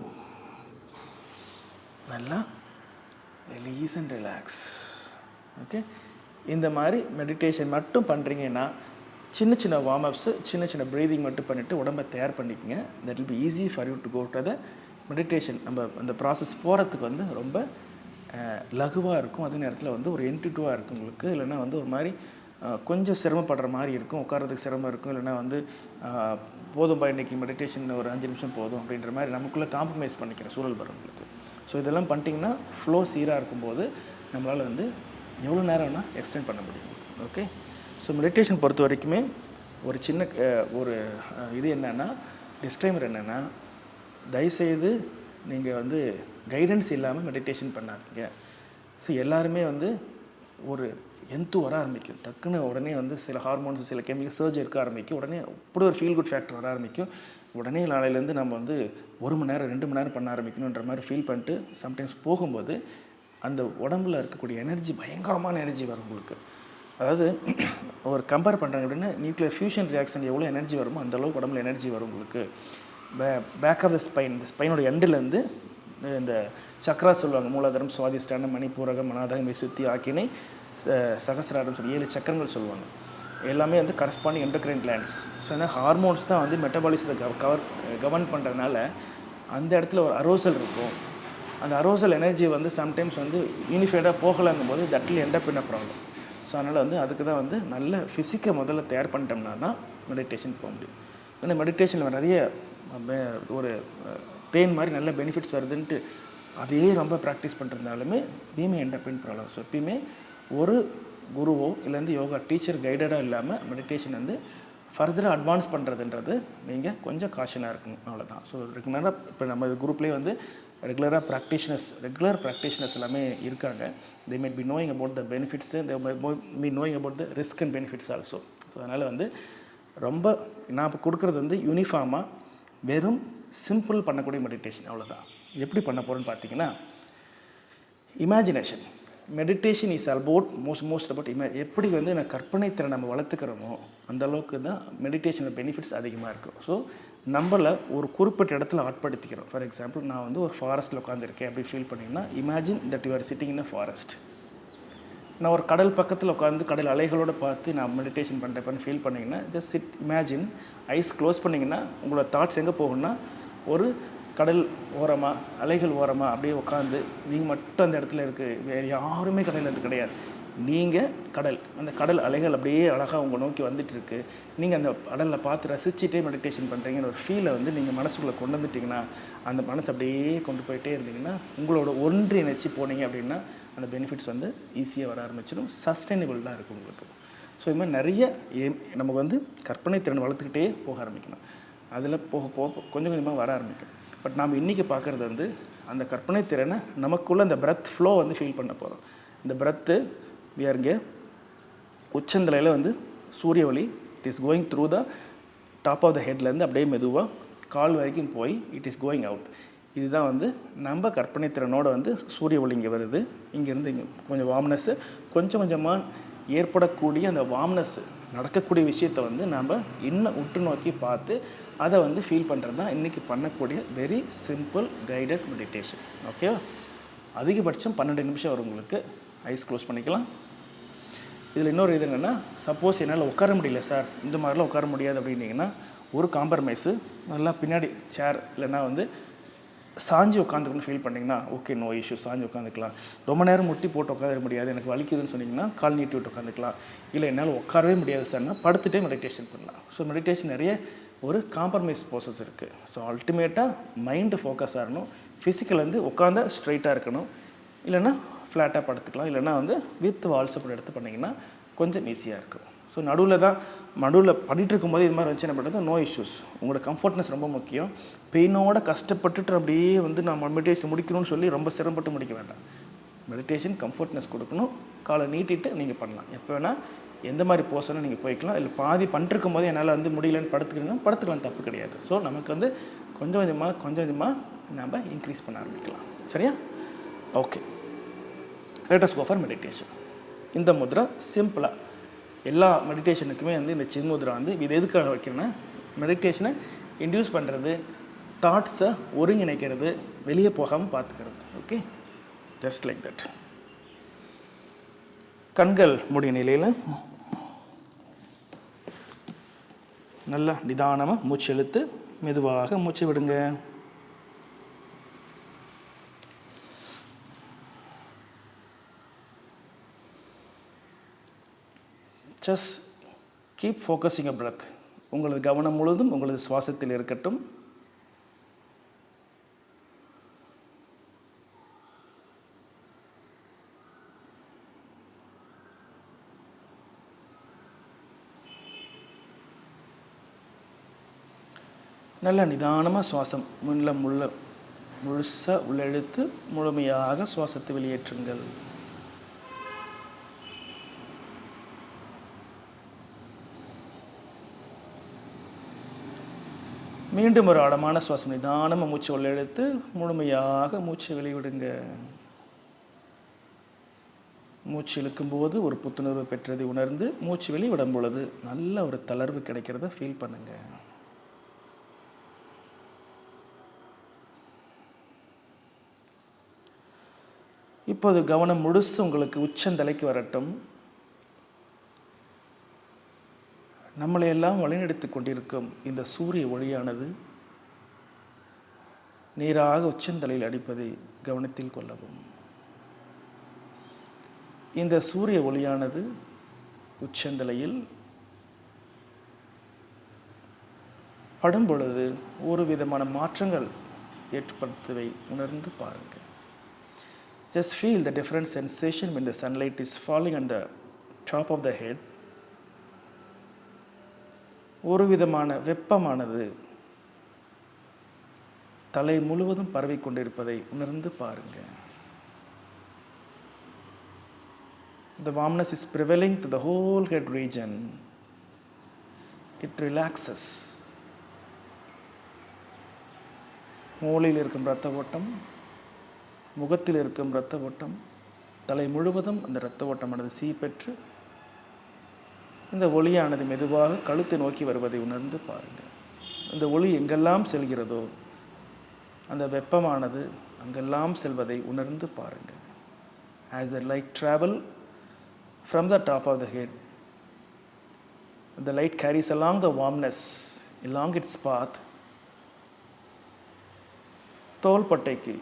நல்லா release and relax. Okay. இந்த மாதிரி மெடிடேஷன் மட்டும் பண்ணுறீங்கன்னா சின்ன சின்ன வார்ம்-அப்ஸு, சின்ன சின்ன ப்ரீதிங் மட்டும் பண்ணிவிட்டு உடம்பை தயார் பண்ணிக்கங்க. That will be easy for you to go to the meditation. நம்ம அந்த ப்ராசஸ் போகிறதுக்கு வந்து ரொம்ப லகுவாக இருக்கும். அதே நேரத்தில் வந்து ஒரு இன்ட்யூட்டிவாக இருக்கும் உங்களுக்கு. இல்லைன்னா வந்து ஒரு மாதிரி கொஞ்சம் சிரமப்படுற மாதிரி இருக்கும், உட்காரத்துக்கு சிரமம் இருக்கும். இல்லைன்னா வந்து போதும்பா இன்றைக்கி மெடிடேஷன் ஒரு 5 நிமிஷம் போதும் அப்படின்ற மாதிரி நமக்குள்ளே காம்ப்ரமைஸ் பண்ணிக்கிற சூழல் வரும் உங்களுக்கு. ஸோ இதெல்லாம் பண்ணிட்டிங்கன்னா ஃப்ளோ சீராக இருக்கும்போது நம்மளால் வந்து எவ்வளோ நேரம் வேணால் எக்ஸ்டெண்ட் பண்ண முடியும். ஓகே. ஸோ மெடிடேஷன் பொறுத்த வரைக்குமே ஒரு சின்ன ஒரு இது என்னென்னா, டிஸ்க்ளைமர் என்னென்னா, தயவுசெய்து நீங்கள் வந்து கைடன்ஸ் இல்லாமல் மெடிடேஷன் பண்ணாதீங்க. ஸோ எல்லாருமே வந்து ஒரு வர ஆரம்பிக்கும். டக்குன்னு உடனே வந்து சில ஹார்மோன்ஸ், சில கெமிக்கல் சர்ஜ் இருக்க ஆரம்பிக்கும். உடனே இப்படி ஒரு ஃபீல் குட் ஃபேக்டர் வர ஆரம்பிக்கும். உடனே நாளையிலேருந்து நம்ம வந்து 1 மணி நேரம் 2 மணி நேரம் பண்ண ஆரம்பிக்கணுன்ற மாதிரி ஃபீல் பண்ணிட்டு சம்டைம்ஸ் போகும்போது அந்த உடம்புல இருக்கக்கூடிய எனர்ஜி பயங்கரமான எனர்ஜி வரும் உங்களுக்கு. அதாவது ஒரு கம்பேர் பண்ணுறாங்க அப்படின்னா, நியூக்ளியர் ஃபியூஷன் ரியாக்ஷன் எவ்வளோ எனர்ஜி வருமோ அந்தளவுக்கு உடம்புல எனர்ஜி வரும் உங்களுக்கு. பேக் ஆஃப் த ஸ்பைன், இந்த ஸ்பைனோட எண்டுலேருந்து இந்த சக்ரா சொல்லுவாங்க, மூலாதாரம், சுவாதிஷ்டானம், மணிப்பூரகம், மனாதகம், விசுத்தி, ஆக்கினை, சகசிராரம் சொல்லி 7 சக்கரங்கள் சொல்லுவாங்க. எல்லாமே வந்து கரஸ்பாண்டிங் எண்டோக்ரைன் கிளாண்ட்ஸ். ஸோ ஏன்னா ஹார்மோன்ஸ் தான் வந்து மெட்டபாலிசத்தை கவர்ன் பண்ணுறதுனால அந்த இடத்துல ஒரு அரோசல் இருக்கும். அந்த அரோசல் எனர்ஜி வந்து சம்டைம்ஸ் வந்து யூனிஃபைடாக போகலாங்கும் போது that will end up in a problem. So அதனால் வந்து அதுக்கு தான் வந்து நல்ல ஃபிசிக்கை முதல்ல தயார் பண்ணிட்டோம்னா தான் மெடிடேஷன் போக முடியும். ஏன்னா மெடிடேஷனில் நிறைய ஒரு பெயின் மாதிரி நல்ல பெனிஃபிட்ஸ் வருதுன்ட்டு அதையே ரொம்ப ப்ராக்டிஸ் பண்ணுறதுனாலுமே we may end up in problem. So எப்பயுமே ஒரு குருவோ இல்லைந்து யோகா டீச்சர் கைடடாக இல்லாமல் மெடிடேஷன் வந்து ஃபர்தராக அட்வான்ஸ் பண்ணுறதுன்றது நீங்கள் கொஞ்சம் காஷனாக இருக்கணும், அவ்வளோதான். ஸோ ரெகுலராக இப்போ நம்ம குரூப்லேயே வந்து ரெகுலர் ப்ராக்டிஷனர்ஸ் எல்லாமே இருக்காங்க. They might be knowing about the benefits, they be knowing about the risk and benefits also. So அதனால் வந்து ரொம்ப நான் இப்போ கொடுக்குறது வந்து யூனிஃபார்மாக வெறும் சிம்பிள் பண்ணக்கூடிய மெடிடேஷன், அவ்வளோதான். எப்படி பண்ண போகிறோன்னு பார்த்தீங்கன்னா, imagination. Meditation is about most about எப்படி வந்து நான் கற்பனை திறன் நம்ம வளர்த்துக்கிறோமோ அந்த அளவுக்கு தான் மெடிடேஷனோட பெனிஃபிட்ஸ் அதிகமாக இருக்கும். ஸோ நம்மளை ஒரு குறிப்பிட்ட இடத்துல ஆட்படுத்திக்கிறோம். ஃபார் எக்ஸாம்பிள், நான் வந்து ஒரு ஃபாரஸ்ட்டில் உட்காந்துருக்கேன் அப்படி ஃபீல் பண்ணிங்கன்னா, imagine that you are sitting in a forest. நான் ஒரு கடல் பக்கத்தில் உட்காந்து கடல் அலைகளோடு பார்த்து நான் மெடிடேஷன் பண்ணுறப்பன்னு ஃபீல் பண்ணிங்கன்னா, just chit, imagine, ice close பண்ணிங்கன்னா உங்களோட தாட்ஸ் எங்கே போகும்னா, ஒரு கடல் ஓரமாக, அலைகள் ஓரமாக அப்படியே உட்காந்து நீங்கள் மட்டும் அந்த இடத்துல இருக்குது, வேறு யாருமே கடலில் அது கிடையாது, நீங்கள் கடல், அந்த கடல் அலைகள் அப்படியே அழகாக உங்களை நோக்கி வந்துட்டுருக்கு, நீங்கள் அந்த கடலில் பார்த்து ரசிச்சுட்டே மெடிடேஷன் பண்ணுறீங்கன்னு ஒரு ஃபீலை வந்து நீங்கள் மனசுக்குள்ளே கொண்டு வந்துட்டிங்கன்னா, அந்த மனசு அப்படியே கொண்டு போயிட்டே இருந்தீங்கன்னா, உங்களோட ஒன்றிணைச்சி போனீங்க அப்படின்னா அந்த பெனிஃபிட்ஸ் வந்து ஈஸியாக வர ஆரம்பிச்சிடும், சஸ்டைனபிளாக இருக்கும் உங்களுக்கு. ஸோ இது மாதிரி நிறைய நமக்கு வந்து கற்பனை திறன் வளர்த்துக்கிட்டே போக ஆரம்பிக்கணும். அதில் போக போக கொஞ்சம் கொஞ்சமாக வர ஆரம்பிக்கும். பட் நாம் இன்றைக்கி பார்க்குறது வந்து அந்த கற்பனை திறனை நமக்குள்ளே அந்த பிரெத் ஃப்ளோ வந்து ஃபீல் பண்ண போகிறோம். இந்த பிரெத்து இங்கே உச்சந்தலையில் வந்து சூரிய ஒளி, it is going through the top of the ஹெட்லேருந்து அப்படியே மெதுவாக கால் வரைக்கும் போய் இட் இஸ் கோயிங் அவுட். இதுதான் வந்து நம்ம கற்பனை திறனோடு வந்து சூரிய ஒளி இங்கே வருது, இங்கேருந்து இங்கே கொஞ்சம் வார்ம்னஸ்ஸு, கொஞ்சம் கொஞ்சமாக ஏற்படக்கூடிய அந்த வார்ம்னஸ்ஸு நடக்கக்கூடிய விஷயத்தை வந்து நம்ம இன்னும் உற்று நோக்கி பார்த்து அதை வந்து ஃபீல் பண்ணுறது தான் இன்றைக்கி பண்ணக்கூடிய வெரி சிம்பிள் கைடட் மெடிடேஷன். ஓகேவா? அதிகபட்சம் 12 நிமிஷம் வரும் உங்களுக்கு. ஐஸ் க்ளோஸ் பண்ணிக்கலாம். இதில் இன்னொரு இது என்னென்னா, சப்போஸ் என்னால் உட்கார முடியல சார், இந்த மாதிரிலாம் உட்கார முடியாது அப்படின்னீங்கன்னா, ஒரு காம்ப்ரமைஸு, நல்லா பின்னாடி சேர் இல்லைன்னா வந்து சாஞ்சி உட்காந்துக்கணும்னு ஃபீல் பண்ணிங்கன்னா ஓகே, நோ இஷ்யூ, சாஞ்சி உட்காந்துக்கலாம். ரொம்ப நேரம் முட்டி போட்டு உட்கார முடியாது, எனக்கு வலிக்குதுன்னு சொன்னிங்கன்னா கால் நீட்டி விட்டு உட்காந்துக்கலாம். இல்லை என்னால் உட்காரவே முடியாது சார்னா படுத்துகிட்டே மெடிடேஷன் பண்ணலாம். ஸோ மெடிடேஷன் நிறைய ஒரு காம்ப்ரமைஸ் ப்ரோசஸ் இருக்குது. ஸோ அல்டிமேட்டாக மைண்டு ஃபோக்கஸ் ஆகணும். ஃபிசிக்கல் வந்து உட்காந்தா ஸ்ட்ரைட்டாக இருக்கணும், இல்லைன்னா ஃப்ளாட்டாக படுத்துக்கலாம், இல்லைன்னா வந்து வித் வால் சப்போர்ட் எடுத்து பண்ணிங்கன்னா கொஞ்சம் ஈஸியாக இருக்கும். ஸோ நடுவில் பண்ணிகிட்டு இருக்கும்போது இது மாதிரி வந்துச்சு என்ன பண்ணுறது, நோ இஷ்யூஸ். உங்களோட கம்ஃபர்ட்னஸ் ரொம்ப முக்கியம். பெயினோட கஷ்டப்பட்டுட்டு அப்படியே வந்து நான் மெடிடேஷன் முடிக்கணும்னு சொல்லி ரொம்ப சிரமப்பட்டு முடிக்க வேண்டாம். மெடிடேஷன் கம்ஃபர்ட்னஸ் கொடுக்கணும். காலை நீட்டிட்டு நீங்கள் பண்ணலாம். எப்போ வேணால் எந்த மாதிரி போசனும் நீங்கள் போய்க்கலாம். இல்லை பாதி பண்ணிருக்கும் போது என்னால் வந்து முடியலன்னு படுத்துக்கலாம், தப்பு கிடையாது. ஸோ நமக்கு வந்து கொஞ்சம் கொஞ்சமாக நம்ம இன்க்ரீஸ் பண்ண ஆரம்பிக்கலாம். சரியா? Okay, let us go for meditation. இந்த முத்ரா சிம்பிளாக எல்லா மெடிடேஷனுக்குமே வந்து இந்த சின் முத்ரா வந்து இது எதுக்காக வைக்கிறேன்னா, மெடிடேஷனை இன்டியூஸ் பண்ணுறது, தாட்ஸை ஒருங்கிணைக்கிறது, வெளியே போகாமல் பார்த்துக்கிறது. Okay, just like that. கண்கள் மூடிய நிலையில் நல்லா நிதானமாக மூச்சு இழுத்து மெதுவாக மூச்சு விடுங்க. ஜஸ்ட் கீப் ஃபோக்கஸிங் அ பிரெத். உங்களது கவனம் முழுவதும் உங்களது சுவாசத்தில் இருக்கட்டும். நல்லா நிதானமாக சுவாசம் முழுசாக உள்ளெழுத்து முழுமையாக சுவாசத்தை வெளியேற்றுங்கள். மீண்டும் ஒரு ஆழமான சுவாசம், நிதானமாக மூச்சு உள்ளெழுத்து முழுமையாக மூச்சை வெளிவிடுங்க. மூச்சு இழுக்கும்போது ஒரு புத்துணர்வு பெற்றதை உணர்ந்து மூச்சு வெளிவிடும் பொழுது நல்ல ஒரு தளர்வு கிடைக்கிறத ஃபீல் பண்ணுங்க. இப்போது கவனம் முழுசு உங்களுக்கு உச்சந்தலைக்கு வரட்டும். நம்மளையெல்லாம் வழிநடத்தி கொண்டிருக்கும் இந்த சூரிய ஒளியானது நேராக உச்சந்தலையில் அடிப்பதை கவனத்தில் கொள்ளவும். இந்த சூரிய ஒளியானது உச்சந்தலையில் படும் பொழுது ஒரு விதமான மாற்றங்கள் ஏற்படுத்துவதை உணர்ந்து பாருங்கள். Just feel the different sensation when the sunlight is falling on the top of the head. ஒரு விதமான வெப்பமானது தலை முழுவதும் பரவி கொண்டிருப்பதை உணர்ந்து பாருங்க. The warmness is prevailing to the whole head region. It relaxes. மூளையில் இருக்கும் இரத்த ஓட்டம், முகத்தில் இருக்கும் இரத்த ஓட்டம், தலை முழுவதும் அந்த இரத்த ஓட்டமானது சீப்பெற்று இந்த ஒளியானது மெதுவாக கழுத்தை நோக்கி வருவதை உணர்ந்து பாருங்கள். இந்த ஒளி எங்கெல்லாம் செல்கிறதோ அந்த வெப்பமானது அங்கெல்லாம் செல்வதை உணர்ந்து பாருங்கள். As the light travel from the top of the head, the light carries along the warmness along its path. தோள்பட்டைக்கு,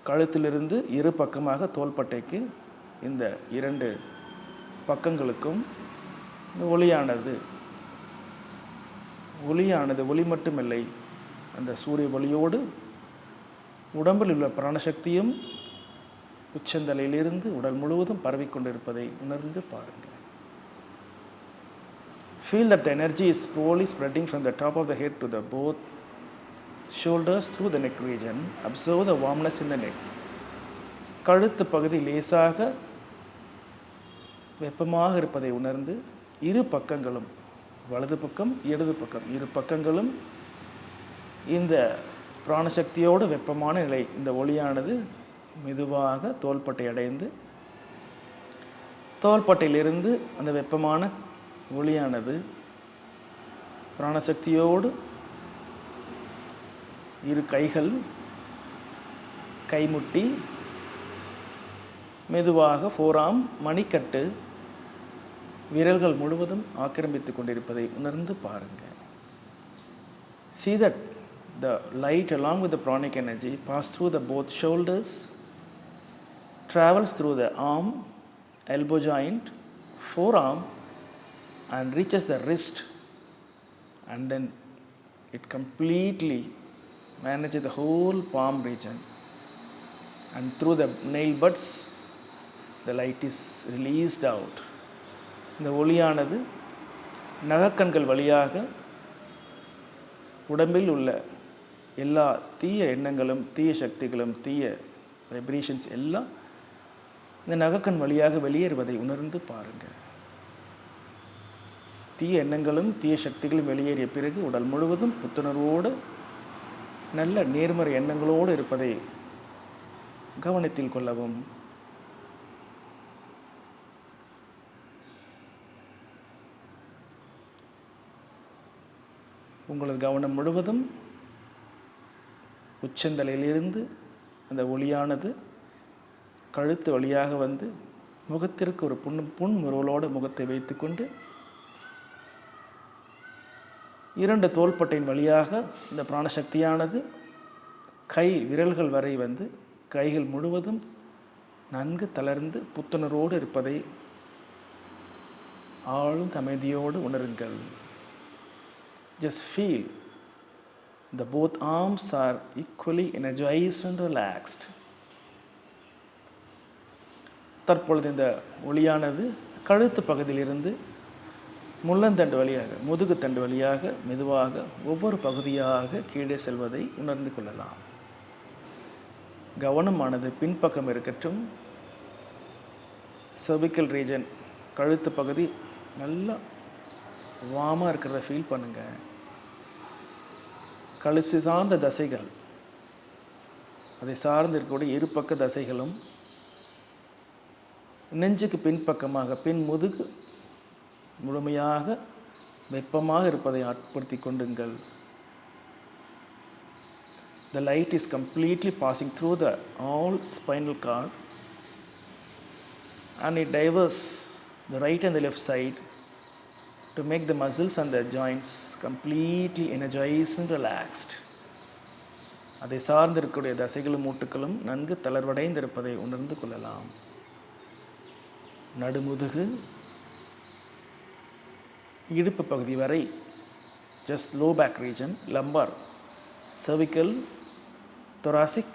கழுத்திலிருந்து இரு பக்கமாக தோள்பட்டைக்கு இந்த இரண்டு பக்கங்களுக்கும் இந்த ஒளியானது ஒளி மட்டுமில்லை, அந்த சூரிய ஒளியோடு உடம்பில் உள்ள பிராணசக்தியும் உச்சந்தலையிலிருந்து உடல் முழுவதும் பரவிக்கொண்டிருப்பதை உணர்ந்து பாருங்கள். Feel that the energy is slowly spreading from the top of the head to the both shoulders through the neck region. Observe the warmness in the neck. கழுத்து பகுதி லேசாக வெப்பமாக இருப்பதை உணர்ந்து இரு பக்கங்களும், வலது பக்கம் இடது பக்கம், இரு பக்கங்களும் இந்த பிராணசக்தியோடு வெப்பமான நிலை, இந்த ஒளியானது மெதுவாக தோள்பட்டை அடைந்து தோள்பட்டையிலிருந்து அந்த வெப்பமான ஒளியானது பிராணசக்தியோடு இரு கைகள், கைமுட்டி, மெதுவாக ஃபோராம், மணிக்கட்டு, விரல்கள் முழுவதும் ஆக்கிரமித்து கொண்டிருப்பதை உணர்ந்து பாருங்கள். See that the light along with the pranic energy pass through the both shoulders, travels through the arm, elbow joint, forearm, and reaches the wrist, and then it completely manages the whole palm region, and through the nail buds the light is released out. இந்த ஒளியானது நகக்கண்கள் வழியாக உடம்பில் உள்ள எல்லா தீய எண்ணங்களும், தீய சக்திகளும், தீய வைப்ரேஷன்ஸ் எல்லாம் இந்த நகக்கண் வழியாக வெளியேறுவதை உணர்ந்து பாருங்கள். தீய எண்ணங்களும் தீய சக்திகளும் வெளியேறிய பிறகு உடல் முழுவதும் புத்துணர்வோடு நல்ல நேர்மறை எண்ணங்களோடு இருப்பதை கவனத்தில் கொள்ளவும். உங்களது கவனம் முழுவதும் உச்சந்தலையிலிருந்து அந்த ஒளியானது கழுத்து வழியாக வந்து முகத்திற்கு ஒரு புன்முறுவலோடு முகத்தை வைத்துக்கொண்டு இரண்டு தோள்பட்டையின் வழியாக இந்த பிராணசக்தியானது கை விரல்கள் வரை வந்து கைகள் முழுவதும் நன்கு தளர்ந்து புத்துணர்வோடு இருப்பதை ஆழ்ந்த அமைதியோடு உணருங்கள். Just feel the both arms are equally energized and relaxed. தற்பொழுது இந்த ஒளியானது கழுத்து பகுதியிலிருந்து முள்ளந்தண்டு வழியாக, முதுகு தண்டு வழியாக மெதுவாக ஒவ்வொரு பகுதியாக கீழே செல்வதை உணர்ந்து கொள்ளலாம். கவனமானது பின்பக்கம் இருக்கட்டும். cervical region, கழுத்து பகுதி நல்லா வாமாக இருக்கிறத ஃபீல் பண்ணுங்கள். கழுத்து சார்ந்த தசைகள், அதை சார்ந்து இருக்கக்கூடிய இரு பக்க தசைகளும் நெஞ்சுக்கு பின்பக்கமாக பின் முதுகு முழுமையாக வெப்பமாக இருப்பதை ஆட்படுத்தி கொண்டுங்கள். The light is completely passing through the all spinal cord and it diverts the right and the left side to make the muscles and the joints completely energized and relaxed. அதை சார்ந்து இருக்கக்கூடிய தசைகளும் மூட்டுகளும் நன்கு தளர்வடைந்திருப்பதை உணர்ந்து கொள்ளலாம். நடுமுதுகு இடுப்பு பகுதி வரை, just low back region, lumbar, cervical, thoracic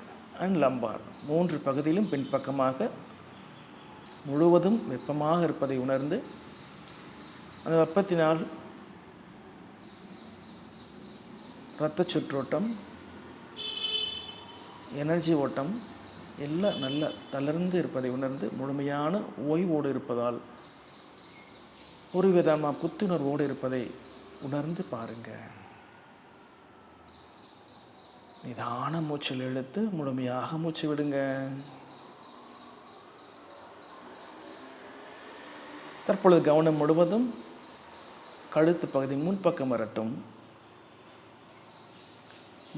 and lumbar மூன்று பகுதியிலும் பின்பக்கமாக முழுவதும் வெப்பமாக இருப்பதை உணர்ந்து அந்த வெப்பத்தினால் இரத்த சுற்றோட்டம், எனர்ஜி ஓட்டம் எல்லாம் நல்ல தளர்ந்து இருப்பதை உணர்ந்து முழுமையான ஓய்வோடு இருப்பதால் ஒரு விதமாக புத்துணர்வோடு இருப்பதை உணர்ந்து பாருங்கள். நிதான மூச்சில் இழுத்து முழுமையாக மூச்சு விடுங்க. தற்பொழுது கவனம் முழுவதும் கழுத்து பகுதி முன்பக்கம் வரட்டும்.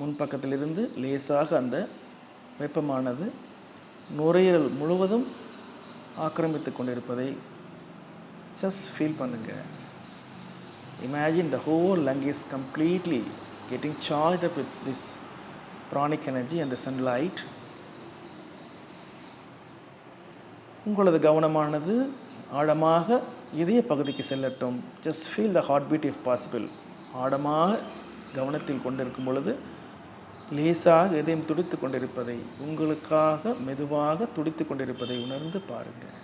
முன்பக்கத்திலிருந்து லேசாக அந்த வெப்பமானது நுரையீரல் முழுவதும் ஆக்கிரமித்து கொண்டிருப்பதை ஜஸ்ட் ஃபீல் பண்ணுங்கள். Imagine the whole lung is completely getting charged up with this pranic energy and the sunlight. உங்களது கவனமானது ஆழமாக இதய பகுதிக்கு செல்லட்டும். Just feel the heart beat if possible. ஆழமாக கவனத்தில் கொண்டிருக்கும் பொழுது லேசாக இதயம் துடித்து கொண்டிருப்பதை, உங்களுக்காக மெதுவாக துடித்து கொண்டிருப்பதை உணர்ந்து பாருங்கள்.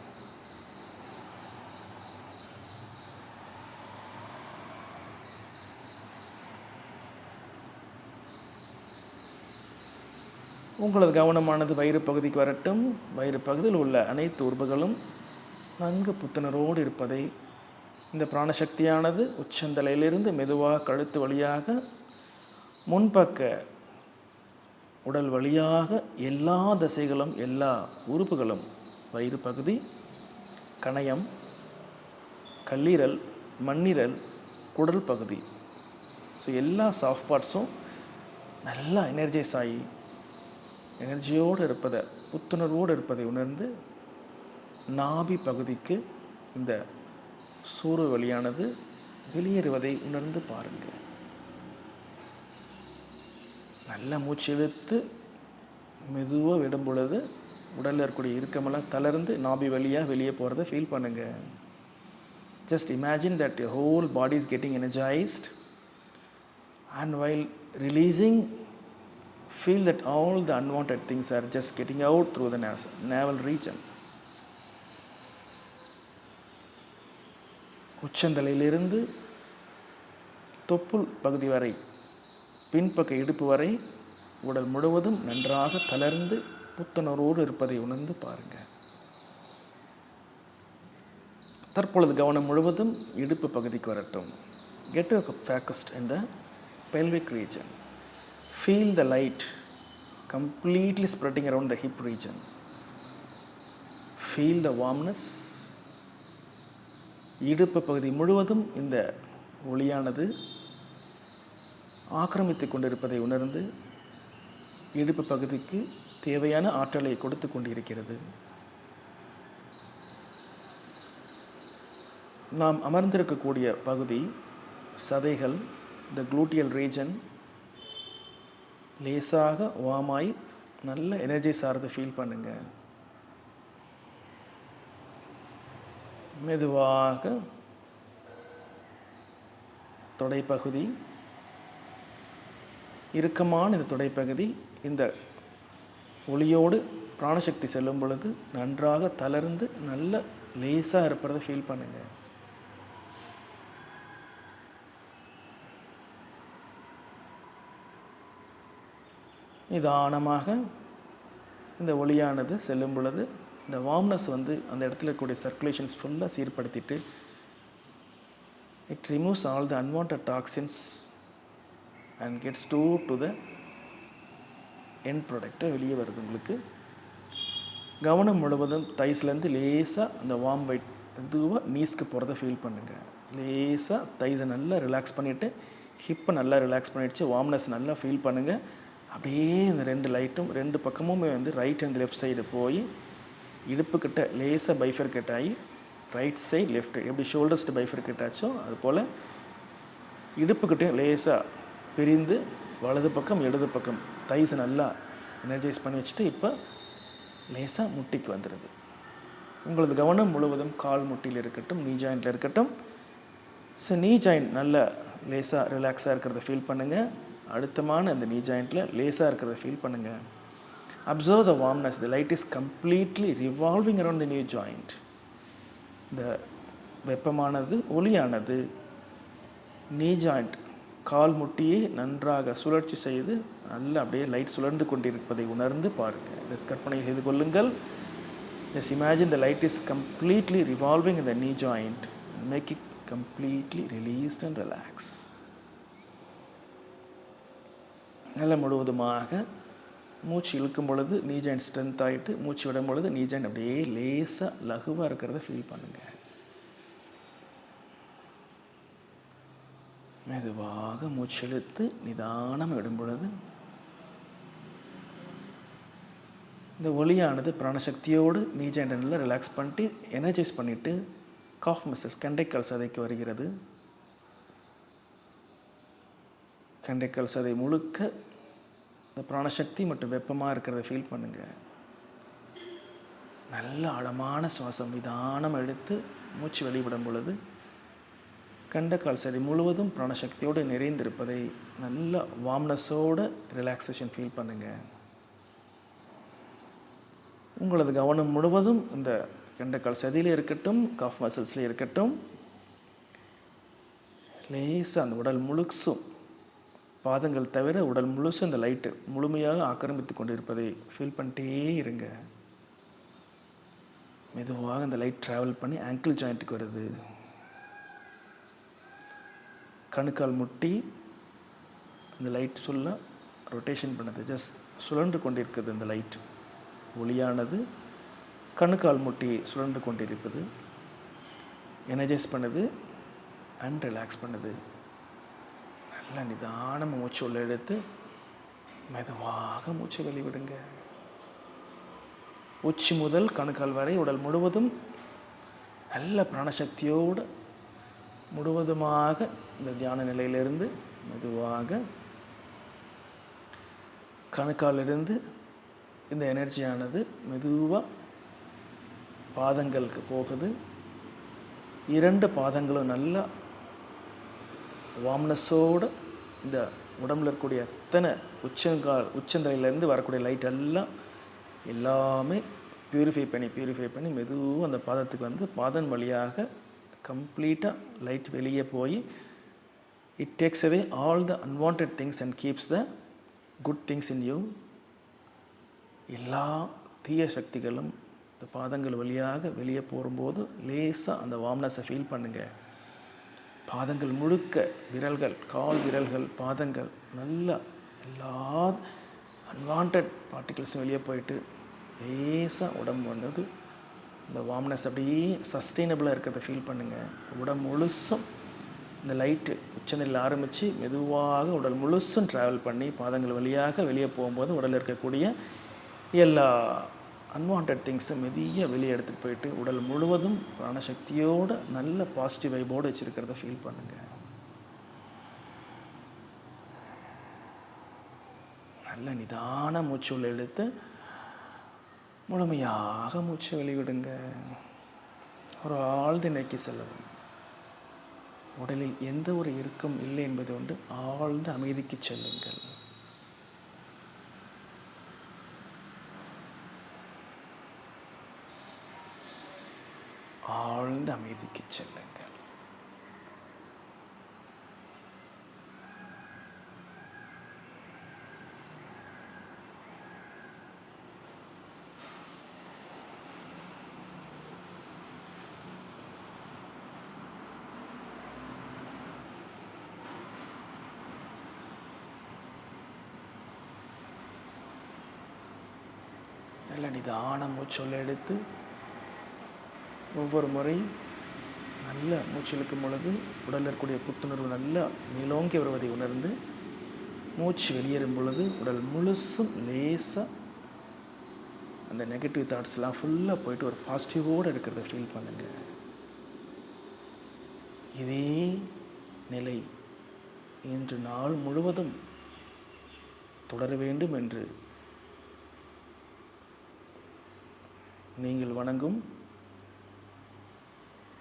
உங்களது கவனமானது வயிறு பகுதிக்கு வரட்டும். வயிறு பகுதியில் உள்ள அனைத்து உறுப்புகளும் நன்கு புத்துணர்வோடு இருப்பதை, இந்த பிராணசக்தியானது உச்சந்தலையிலிருந்து மெதுவாக கழுத்து வழியாக முன்பக்க உடல் வழியாக எல்லா தசைகளும் எல்லா உறுப்புகளும், வயிறு பகுதி, கணையம், கல்லீரல், மண்ணீரல், குடல் பகுதி, ஸோ எல்லா சாஃப்ட் பார்ட்ஸும் நல்லா எனர்ஜைஸ் ஆகி எனர்ஜியோடு இருப்பதை, புத்துணர்வோடு இருப்பதை உணர்ந்து நாபி பகுதிக்கு இந்த சூறு வழியானது வெளியேறுவதை உணர்ந்து பாருங்கள். நல்ல மூச்சு இழுத்து மெதுவாக விடும் பொழுது உடலில் இருக்கக்கூடிய இறுக்கமெல்லாம் தளர்ந்து நாபி வழியாக வெளியே போகிறத ஃபீல் பண்ணுங்கள். Just imagine that your whole body is getting energized, and while releasing, feel that all the unwanted things are just getting out through the navel region. உச்சந்தலையிலிருந்து தொப்புள் பகுதி வரை, பின்பக்க இடுப்பு வரை உடல் முழுவதும் நன்றாக தளர்ந்து புத்துணர்வோடு இருப்பதை உணர்ந்து பாருங்கள். தற்பொழுது கவனம் முழுவதும் இடுப்பு பகுதிக்கு வரட்டும். Get focused in the pelvic region. Feel the light completely spreading around the hip region. Feel the warmness. இடுப்பு பகுதி முழுவதும் இந்த ஒளியானது ஆக்கிரமித்து கொண்டிருப்பதை உணர்ந்து இடுப்பு பகுதிக்கு தேவையான ஆற்றலை கொடுத்து கொண்டிருக்கிறது. நாம் அமர்ந்திருக்கக்கூடிய பகுதி, சதைகள், the gluteal region லேசாக வாமாய் நல்ல எனர்ஜி சார்ந்து ஃபீல் பண்ணுங்க. மெதுவாக தொடைப்பகுதி, இறுக்கமான இந்த தொடைப்பகுதி இந்த ஒளியோடு பிராணசக்தி செல்லும் பொழுது நன்றாக தளர்ந்து நல்ல லேசாக இருப்பதை ஃபீல் பண்ணுங்க. நிதானமாக இந்த ஒளியானது செல்லும் பொழுது இந்த வார்ம்னஸ் அந்த இடத்துல இருக்கக்கூடிய சர்க்குலேஷன்ஸ் ஃபுல்லாக சீர்படுத்திட்டு it removes all the unwanted toxins and gets to the end ப்ராடக்டை வெளியே வருது. உங்களுக்கு கவனம் முழுவதும் தைஸ்லேருந்து லேசாக அந்த வார்ம் வைட் இதுவாக நீஸ்க்கு போகிறத ஃபீல் பண்ணுங்கள். லேசாக தைஸை நல்லா ரிலாக்ஸ் பண்ணிவிட்டு ஹிப்பை நல்லா ரிலாக்ஸ் பண்ணிடுச்சு, வார்ம்னஸ் நல்லா ஃபீல் பண்ணுங்கள். அப்படியே இந்த ரெண்டு லைட்டும் ரெண்டு பக்கமுமே ரைட் அண்ட் லெஃப்ட் சைடு போய் இடுப்புக்கிட்ட லேசாக பைஃபர்கேட் ஆகி ரைட் சைடு லெஃப்ட் எப்படி ஷோல்டர்ஸ்ட்டு பைஃபர்கேட் ஆச்சோ அதுபோல் இடுப்புக்கிட்டையும் லேசாக பிரிந்து வலது பக்கம் இடது பக்கம் தைஸை நல்லா எனர்ஜைஸ் பண்ணி வச்சுட்டு இப்போ லேசாக முட்டிக்கு வந்துடுது. உங்களது கவனம் முழுவதும் கால் முட்டியில் இருக்கட்டும், நீ ஜாயிண்டில் இருக்கட்டும். ஸோ நீ ஜாயிண்ட் நல்லா லேசாக ரிலாக்ஸாக இருக்கிறத ஃபீல் பண்ணுங்கள். அழுத்தமான அந்த நீ ஜாயிண்டில் லேசாக இருக்கிறத ஃபீல் பண்ணுங்கள். Observe the warmness. The light is completely revolving around the knee joint. இந்த வெப்பமானது ஒளியானது நீ ஜாயிண்ட் கால் முட்டியை நன்றாக சுழற்சி செய்து நல்லா அப்படியே லைட் சுழர்ந்து கொண்டிருப்பதை உணர்ந்து பாருங்கள். இதை கற்பனை செய்து கொள்ளுங்கள். Just imagine the light is completely revolving in the knee joint. Make it completely released and relaxed. நல்ல முழுவதுமாக மூச்சு இழுக்கும் பொழுது நீ ஜாயிண்ட் ஸ்ட்ரென்த் ஆகிட்டு மூச்சு விடும் பொழுது நீ ஜாயிண்ட் அப்படியே லேசாக லகுவாக இருக்கிறத ஃபீல் பண்ணுங்கள். மெதுவாக மூச்சு இழுத்து நிதானமாக விடும் பொழுது இந்த ஒலியானது பிராணசக்தியோடு நீ ஜாயிண்டனில் ரிலாக்ஸ் பண்ணிட்டு எனர்ஜைஸ் பண்ணிவிட்டு காஃப் மசில்ஸ் கெண்டைக்கால் சதைக்கு வருகிறது. கெண்டைக்கால் சதை முழுக்க இந்த பிராணசக்தி மற்றும் வெப்பமாக இருக்கிறத ஃபீல் பண்ணுங்கள். நல்ல ஆழமான சுவாசம் நிதானம் எடுத்து மூச்சு வெளிவிடும் பொழுது கெண்டைக்கால் சதை முழுவதும் பிராணசக்தியோடு நிறைந்திருப்பதை நல்ல வார்ம்னஸோடு ரிலாக்ஸேஷன் ஃபீல் பண்ணுங்கள். உங்களது கவனம் முழுவதும் இந்த கெண்டைக்கால் சதையிலே இருக்கட்டும், காஃப் மசில்ஸ்லேயே இருக்கட்டும். லேசாக அந்த உடல் முழுசும், பாதங்கள் தவிர உடல் முழுசும் இந்த லைட்டு முழுமையாக ஆக்கிரமித்து கொண்டு இருப்பதை ஃபீல் பண்ணிட்டே இருங்க. மெதுவாக இந்த லைட் ட்ராவல் பண்ணி ஆங்கிள் ஜாயிண்ட்டுக்கு வருது. கணுக்கால் முட்டி இந்த லைட் சொல்ல ரொட்டேஷன் பண்ணுது. ஜஸ்ட் சுழன்று கொண்டிருக்குது. இந்த லைட் ஒளியானது கணுக்கால் முட்டி சுழன்று கொண்டிருப்பது. எனர்ஜைஸ் பண்ணுது அண்ட் ரிலாக்ஸ் பண்ணுது. நல்ல நிதானமாக மூச்சு உள்ள எடுத்து மெதுவாக மூச்சை வெளிவிடுங்க. உச்சி முதல் கணுக்கால் வரை உடல் முழுவதும் நல்ல பிராணசக்தியோடு முழுவதுமாக இந்த தியான நிலையிலிருந்து மெதுவாக கணுக்காலிருந்து இந்த எனர்ஜியானது மெதுவாக பாதங்களுக்கு போகுது. 2 பாதங்களும் நல்லா வார்ம்னஸோடு இந்த உடம்புல இருக்கக்கூடிய அத்தனை உச்சந்தலையிலேருந்து வரக்கூடிய லைட் எல்லாம் எல்லாமே பியூரிஃபை பண்ணி மெதுவாக அந்த பாதத்துக்கு வந்து பாதம் வழியாக கம்ப்ளீட்டாக லைட் வெளியே போய் it takes away all the unwanted things and keeps the good things in you. எல்லா தீய சக்திகளும் இந்த பாதங்கள் வழியாக வெளியே போகும்போது லேசாக அந்த வார்ம்னஸை ஃபீல் பண்ணுங்கள். பாதங்கள் முழுக்க விரல்கள், கால் விரல்கள், பாதங்கள் நல்லா எல்லா அன்வான்ட் பார்ட்டிகிள்ஸும் வெளியே போயிட்டு லேசாக உடம்பு வந்தது இந்த வார்ம்னஸ் அப்படியே சஸ்டெயினபிளாக இருக்கிறத ஃபீல் பண்ணுங்கள். உடம்பு முழுசும் இந்த லைட்டு உச்சநிலையில் ஆரம்பித்து மெதுவாக உடல் முழுசும் ட்ராவல் பண்ணி பாதங்கள் வழியாக வெளியே போகும்போது உடலில் இருக்கக்கூடிய எல்லா அன்வான்ட் திங்ஸும் மெதியாக வெளியே எடுத்துகிட்டு போயிட்டு உடல் முழுவதும் பிராணசக்தியோடு நல்ல பாசிட்டிவ் வைபோடு வச்சுருக்கிறத ஃபீல் பண்ணுங்கள். நல்ல நிதான மூச்சு உள்ள எடுத்து முழுமையாக மூச்சு வெளிவிடுங்க. ஒரு ஆழ்ந்த நிலைக்கு செல்லவும். உடலில் எந்த ஒரு இறுக்கம் இல்லை என்பது கொண்டு ஆழ்ந்த அமைதிக்கு செல்லுங்கள். ஆழ்ந்த அமைதிக்கு செல்லுங்கள். நல்ல நிதான மூச்சொல்ல எடுத்து ஒவ்வொரு முறை நல்ல மூச்சு இழுக்கும் பொழுது உடலில் இருக்கக்கூடிய புத்துணர்வு நல்லா மேலோங்கி வருவதை உணர்ந்து மூச்சு வெளியேறும் பொழுது உடல் முழுசும் லேசாக அந்த நெகட்டிவ் தாட்ஸ்லாம் ஃபுல்லாக போயிட்டு ஒரு பாசிட்டிவோடு இருக்கிறத ஃபீல் பண்ணுங்கள். இதே நிலை இன்று நாள் முழுவதும் தொடர வேண்டும் என்று நீங்கள் வணங்கும்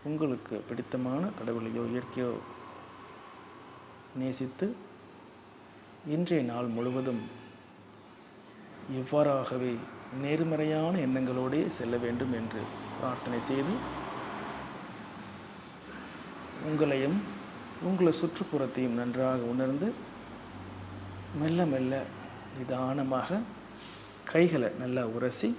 உங்களுக்கு பிடித்தமான கடவுளையோ இயற்கையோ நேசித்து இன்றைய நாள் முழுவதும் இவ்வாறாகவே நேர்மறையான எண்ணங்களோடே செல்ல வேண்டும் என்று பிரார்த்தனை செய்து உங்களையும் உங்களை சுற்றுப்புறத்தையும் நன்றாக உணர்ந்து மெல்ல மெல்ல நிதானமாக கைகளை நல்லா உரசி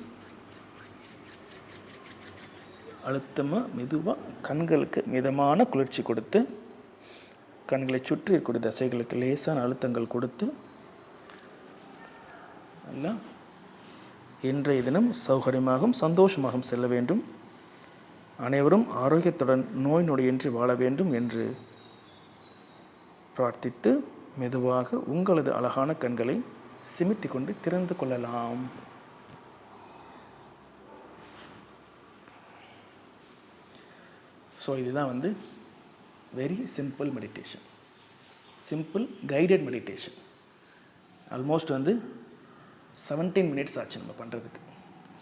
அழுத்தமாக மெதுவாக கண்களுக்கு மிதமான குளிர்ச்சி கொடுத்து கண்களை சுற்றி இருக்கக்கூடிய தசைகளுக்கு லேசான அழுத்தங்கள் கொடுத்து நல்லா இன்றைய தினம் சௌகரியமாகவும் சந்தோஷமாகவும் செல்ல வேண்டும். அனைவரும் ஆரோக்கியத்துடன் நோய் நொடியின்றி வாழ வேண்டும் என்று பிரார்த்தித்து மெதுவாக உங்களது அழகான கண்களை சிமிட்டி கொண்டு திறந்து கொள்ளலாம். ஸோ இதுதான் வந்து very simple meditation, simple guided meditation. Almost வந்து 17 மினிட்ஸ் ஆச்சு நம்ம பண்ணுறதுக்கு.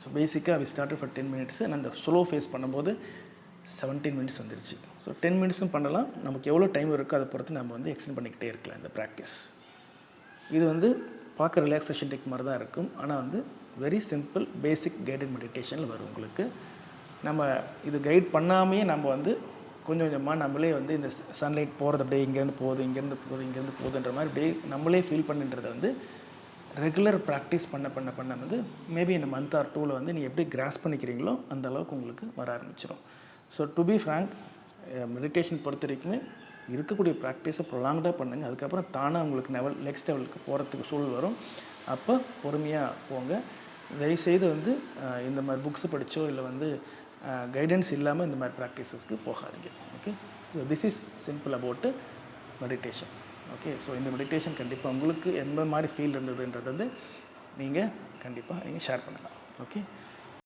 ஸோ பேசிக்காக வி ஸ்டார்டட் ஃபார் 10 மினிட்ஸ். நான் அந்த ஸ்லோ ஃபேஸ் பண்ணும்போது 17 மினிட்ஸ் வந்துருச்சு. ஸோ 10 மினிட்ஸும் பண்ணலாம். நமக்கு எவ்வளோ டைம் இருக்கோ அதை பொறுத்து நம்ம வந்து எக்ஸ்டெண்ட் பண்ணிக்கிட்டே இருக்கலாம் இந்த ப்ராக்டிஸ். இது வந்து பார்க்க ரிலாக்ஸேஷன் டெக் மாதிரி தான் இருக்கும், ஆனால் வந்து வெரி சிம்பிள் பேசிக் கைடட் மெடிடேஷனில் வரும் உங்களுக்கு. நம்ம இது கைட் பண்ணாமையே நம்ம வந்து கொஞ்சம் கொஞ்சமாக நம்மளே வந்து இந்த சன்லைட் போகிறது அப்படியே இங்கேருந்து போகுது, இங்கேருந்து போகுது, இங்கேருந்து போகுதுன்ற மாதிரி அப்படியே நம்மளே ஃபீல் பண்ணுன்றதை வந்து ரெகுலர் ப்ராக்டிஸ் பண்ண பண்ண பண்ண வந்து மேபி இந்த மந்த் ஆர் 2ல் வந்து நீங்கள் எப்படி கிராஸ் பண்ணிக்கிறீங்களோ அந்த அளவுக்கு உங்களுக்கு வர ஆரம்பிச்சிடும். So to be frank, meditation பொறுத்த வரைக்குமே இருக்கக்கூடிய ப்ராக்டிஸை ப்ரொலாங்டாக பண்ணுங்கள். அதுக்கப்புறம் தானாக உங்களுக்கு நெக்ஸ்ட் லெவலுக்கு போகிறதுக்கு சூழல் வரும். அப்போ பொறுமையாக போங்க. தயவுசெய்து வந்து இந்த மாதிரி புக்ஸ் படித்தோ இல்லை வந்து கைடன்ஸ் இல்லாமல் இந்த மாதிரி ப்ராக்டிஸஸ்க்கு போகாதீங்க. Okay, so this is simple about meditation. Okay, so இந்த மெடிடேஷன் கண்டிப்பாக உங்களுக்கு எந்த மாதிரி ஃபீல் இருந்ததுன்றது வந்து நீங்கள் கண்டிப்பாக ஷேர் பண்ணலாம். ஓகே.